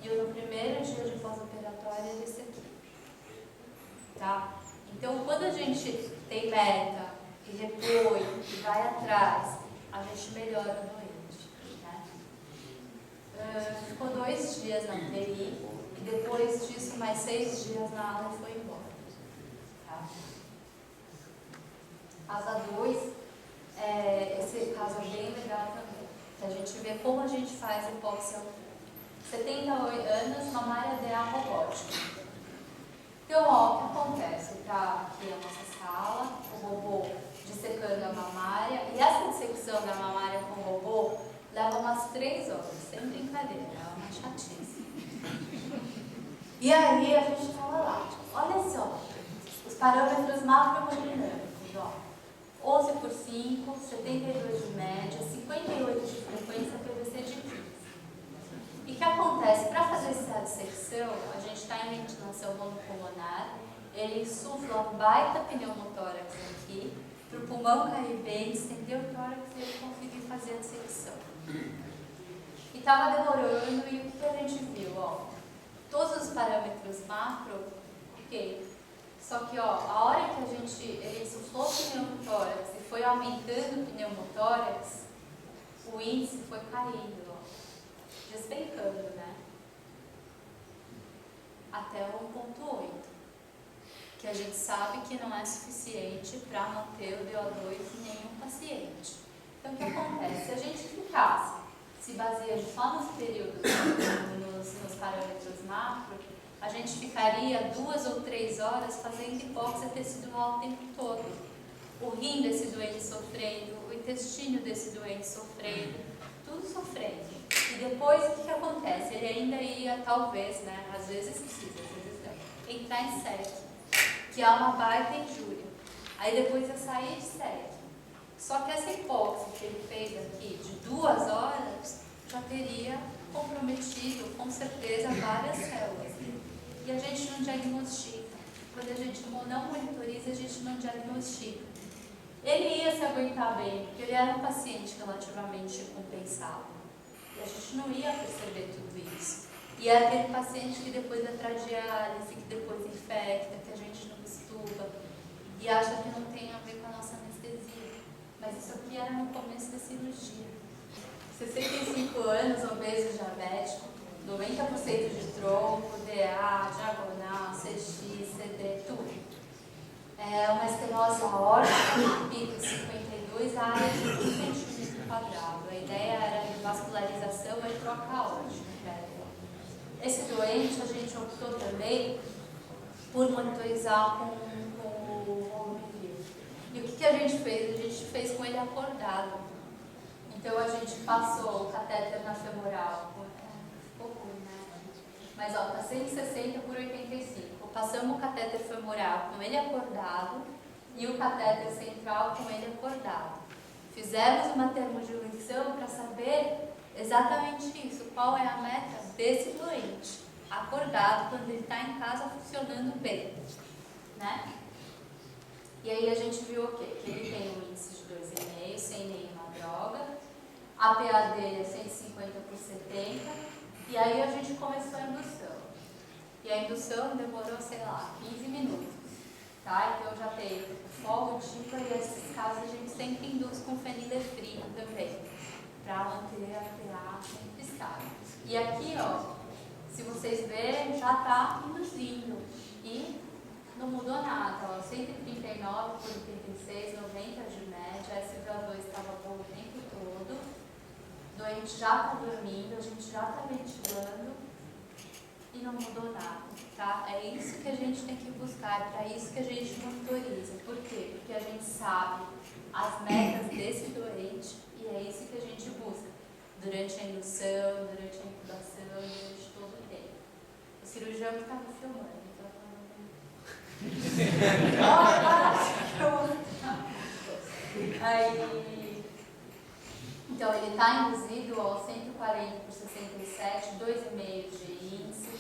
e no primeiro dia de pós-operatório era esse aqui. Tá? Então, quando a gente tem meta e repõe e vai atrás, a gente melhora o doente. Né? Ficou 2 dias na UTI e depois disso mais 6 dias na aula e foi embora. Tá? Asa 2, esse caso é bem legal também, que a gente vê como a gente faz hipóxia. 78 anos, mamária DA robótica. Então, ó, o que acontece? Está aqui a nossa sala, o robô dissecando a mamária, e essa dissecção da mamária com o robô leva umas 3 horas, sem brincadeira, é uma chatice. E aí a gente estava lá, olha só, os parâmetros macrohemodinâmicos, ó, 11 por 5, 72 de média, 58 de frequência, PVC de 15. E o que acontece? Para fazer essa dissecção, a gente está em ventilação monopulmonar, ele insufla um baita pneumotórax aqui, para o pulmão cair bem, estender o tórax e ele conseguir fazer a dissecção. E estava demorando, e o que a gente viu? Ó, todos os parâmetros macro, ok. Só que ó, a hora que ele insuflou o pneumotórax e foi aumentando o pneumotórax, o índice foi caindo, ó, despencando, né? Até 1,8, que a gente sabe que não é suficiente para manter o DO2 em nenhum paciente. Então, o que acontece? Se a gente ficasse, se baseando só nos períodos, nos parâmetros macro, a gente ficaria 2 ou 3 horas fazendo hipóxia tecidual o tempo todo. O rim desse doente sofrendo, o intestino desse doente sofrendo, tudo sofrendo. E depois, o que acontece? Ele ainda ia, talvez, né, às vezes precisa, às vezes não, entrar em SEC, que é uma baita injúria. Aí depois ia sair de SEC. Só que essa hipóxia que ele fez aqui, de 2 horas, já teria comprometido, com certeza, várias células. E a gente não diagnostica. Quando a gente não monitoriza, a gente não diagnostica. Ele ia se aguentar bem, porque ele era um paciente relativamente compensado. E a gente não ia perceber tudo isso. E é aquele paciente que depois da diálise, que depois infecta, que a gente não estuda e acha que não tem a ver com a nossa anestesia. Mas isso aqui era no começo da cirurgia. 65 anos, obeso diabético, 90% de tronco, DA, diagonal, CX, CD, tudo. É uma estenose aórtica, pico 52, área de 1 centímetro quadrado. A ideia era de vascularização e troca aórtica. Esse doente a gente optou também por monitorizar com o volume vivo. E o que a gente fez? A gente fez com ele acordado. Então a gente passou o catéter na femoral. Ficou ruim, né? Mas ó, tá 160 por 85. Passamos o catéter femoral com ele acordado e o catéter central com ele acordado. Fizemos uma termodiluição para saber exatamente isso, qual é a meta desse doente, acordado, quando ele está em casa funcionando bem, né? E aí a gente viu o quê? Que ele tem um índice de 2,5 sem nenhuma droga, a PA dele é 150 por 70, e aí a gente começou a indução. E a indução demorou, sei lá, 15 minutos, tá? Então eu já tenho fogo, tipo, e esses casos a gente sempre induz com fenilefrina também, para manter a PA sempre estável. E aqui, ó, se vocês verem, já está induzindo e não mudou nada, ó, 139 por 86, 90 de média, a SVO2 estava bom o tempo todo, o doente já está dormindo, a gente já está ventilando e não mudou nada, tá? É isso que a gente tem que buscar, é para isso que a gente monitoriza. Por quê? Porque a gente sabe as metas desse doente e é isso que a gente busca durante a indução, durante a incubação, durante todo o tempo. O cirurgião que estava filmando, aí, então ele está induzido ao 140 por 67, 2,5 de índice,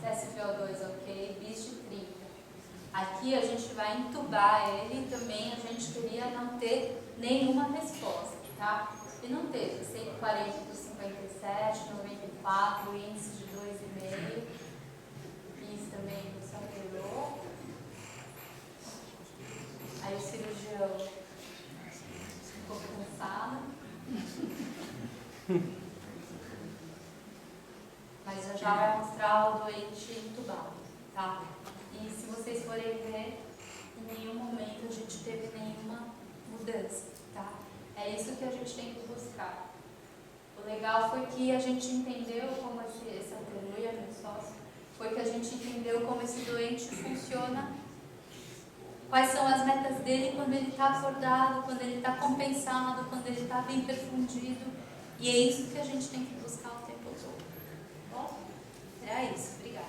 SVO2 ok, BIS de 30. Aqui a gente vai intubar ele e também a gente queria não ter nenhuma resposta, tá? E não teve, 140 por 57, 94, índice de 2,5, BIS também não se alterou. Aí o cirurgião ficou cansado, mas já vai mostrar o doente entubado, tá? E se vocês forem ver, em nenhum momento a gente teve nenhuma mudança, tá? É isso que a gente tem que buscar. O legal foi que a gente entendeu como essa aleluia, meu sócio, foi que a gente entendeu como esse doente funciona. Quais são as metas dele quando ele está acordado, quando ele está compensado, quando ele está bem perfundido. E é isso que a gente tem que buscar o tempo todo. Bom, era isso. Obrigada.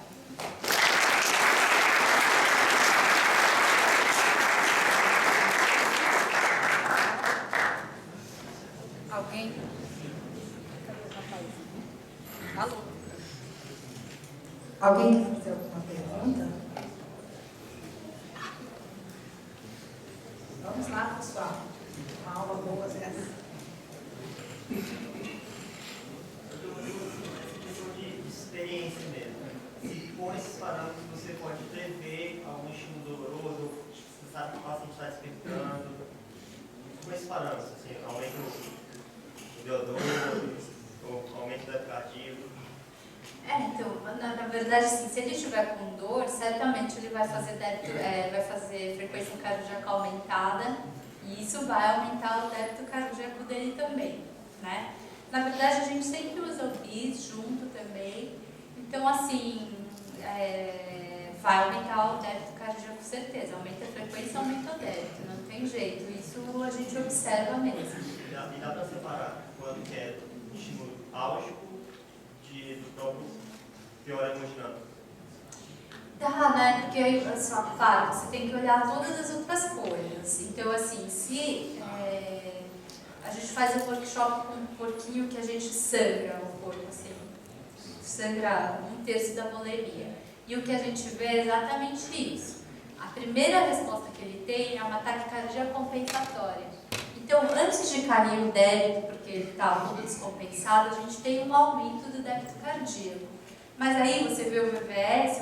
Alguém? Alô? Alguém quer fazer alguma pergunta? Vamos lá, pessoal. Uma aula boa essa. De experiência mesmo. Se com esses parâmetros você pode prever algum estímulo doloroso, você sabe que o paciente está expectando. Com esses parâmetros, assim, aumento do VO2, ou aumento do cardíaco. Então, na verdade, assim, se ele estiver com dor, certamente ele vai fazer frequência cardíaca aumentada e isso vai aumentar o débito cardíaco dele também, né? Na verdade, a gente sempre usa o BIS junto também, então, assim, vai aumentar o débito cardíaco com certeza, aumenta a frequência, aumenta o débito, não tem jeito, isso a gente observa mesmo. E dá para separar quando que é estímulo álgico do próprio pior hemodinâmico? Dá, né? Porque aí, claro, você tem que olhar todas as outras coisas. Então, assim, se a gente faz um workshop com um porquinho que a gente sangra o corpo, assim, sangra 1/3 da volemia. E o que a gente vê é exatamente isso. A primeira resposta que ele tem é uma taquicardia compensatória. Então, antes de cair o débito, porque ele está todo descompensado, a gente tem um aumento do débito cardíaco. Mas aí você vê o VVS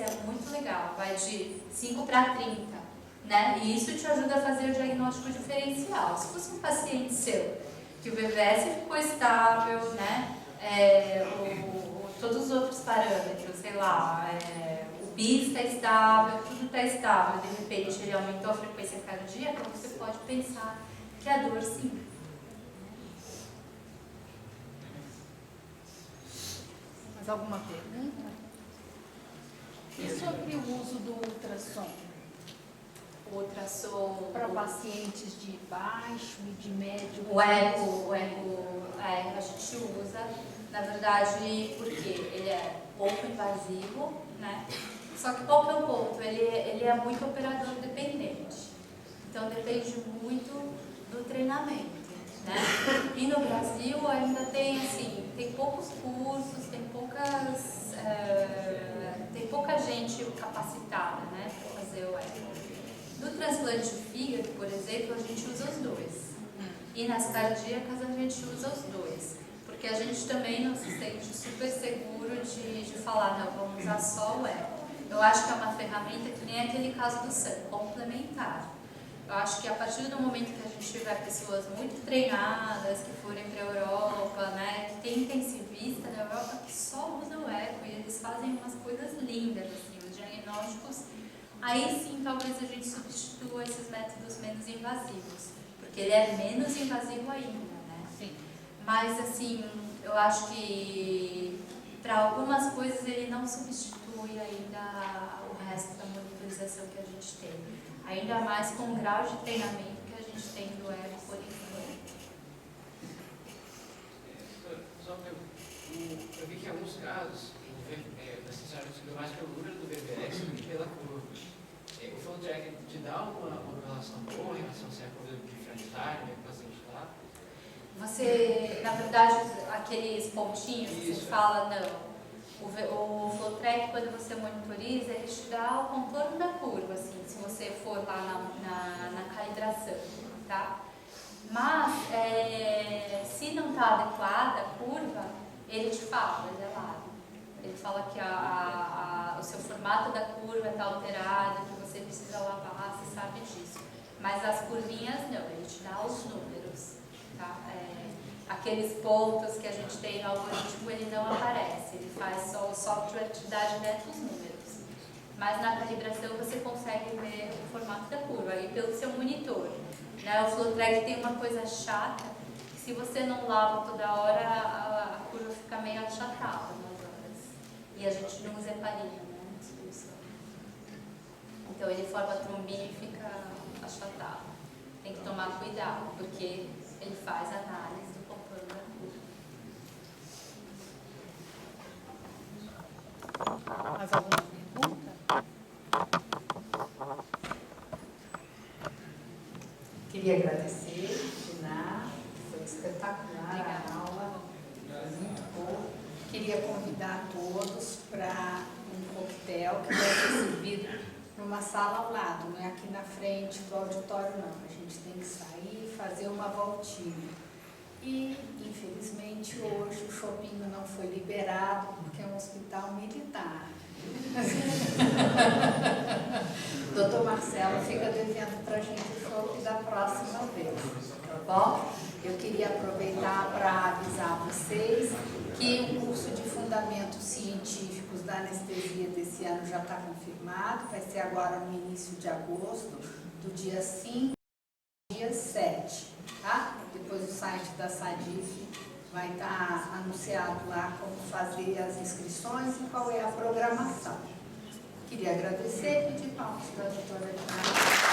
é muito legal, vai de 5 para 30, né? E isso te ajuda a fazer o diagnóstico diferencial. Se fosse um paciente seu, que o VVS ficou estável, né? Todos os outros parâmetros, sei lá, o BIS está estável, tudo está estável, de repente ele aumentou a frequência cardíaca, você pode pensar que a dor sim. Mais alguma pergunta? E sobre o uso do ultrassom? O ultrassom Para pacientes de baixo e de médio o eco a gente usa, na verdade, porque ele é pouco invasivo, né? Só que qual que é o ponto? Ele é muito operador dependente. Então depende muito do treinamento. né? E no Brasil ainda tem, assim, tem poucos cursos, tem pouca gente capacitada, né, para fazer o eco. No transplante de fígado, por exemplo, a gente usa os dois. E nas cardíacas a gente usa os dois. Porque a gente também não se sente super seguro de falar, não, vamos usar só o eco. Eu acho que é uma ferramenta que nem aquele caso do sangue, complementar. Eu acho que a partir do momento que a gente tiver pessoas muito treinadas, que forem para a Europa, né, que tem intensivista na Europa que só usa o eco e eles fazem umas coisas lindas, assim, os diagnósticos, aí sim talvez a gente substitua esses métodos menos invasivos, porque ele é menos invasivo ainda, né? Sim. Mas assim, eu acho que para algumas coisas ele não substitui ainda o resto da monitorização que a gente tem. Ainda mais com o grau de treinamento que a gente tem do eco por enquanto. Eu vi que em alguns casos, necessariamente mais pelo número do VBS do que pela curva. O flow track te dá uma relação boa em relação a se a curva de Frankenstein, o paciente lá? Você, na verdade, aqueles pontinhos que você fala, não. O flow track, quando você monitoriza, ele te dá o contorno da curva, assim, se você for lá na calibração, tá? Mas, se não está adequada a curva, ele te fala, ele é lá. Ele fala que o seu formato da curva está alterado, que você precisa lavar, você sabe disso. Mas as curvinhas não, ele te dá os números, tá? Aqueles pontos que a gente tem no algoritmo, ele não aparece, ele faz só o software te dá direto os números. Mas na calibração você consegue ver o formato da curva, aí pelo seu monitor. Né? O flow track tem uma coisa chata, que se você não lava toda hora, a curva fica meio achatada nas horas. E a gente não usa heparina, né? Então ele forma trombinha e fica achatado. Tem que tomar cuidado, porque ele faz análise do contorno da curva. Mais alguma pergunta? Queria agradecer, Diná, foi espetacular a aula, muito boa. Queria convidar todos para um coquetel que vai ser servido numa sala ao lado, não é aqui na frente do auditório não. A gente tem que sair e fazer uma voltinha. E, infelizmente, hoje o shopping não foi liberado porque é um hospital militar. Doutor Marcelo fica devendo para a gente o shopping da próxima vez, tá bom? Eu queria aproveitar para avisar vocês que o curso de Fundamentos Científicos da Anestesia desse ano já está confirmado, vai ser agora no início de agosto, do dia 5 ao dia 7, tá? Depois o site da SADIF vai estar anunciado lá como fazer as inscrições e qual é a programação. Queria agradecer e pedir palmas para a doutora Diná.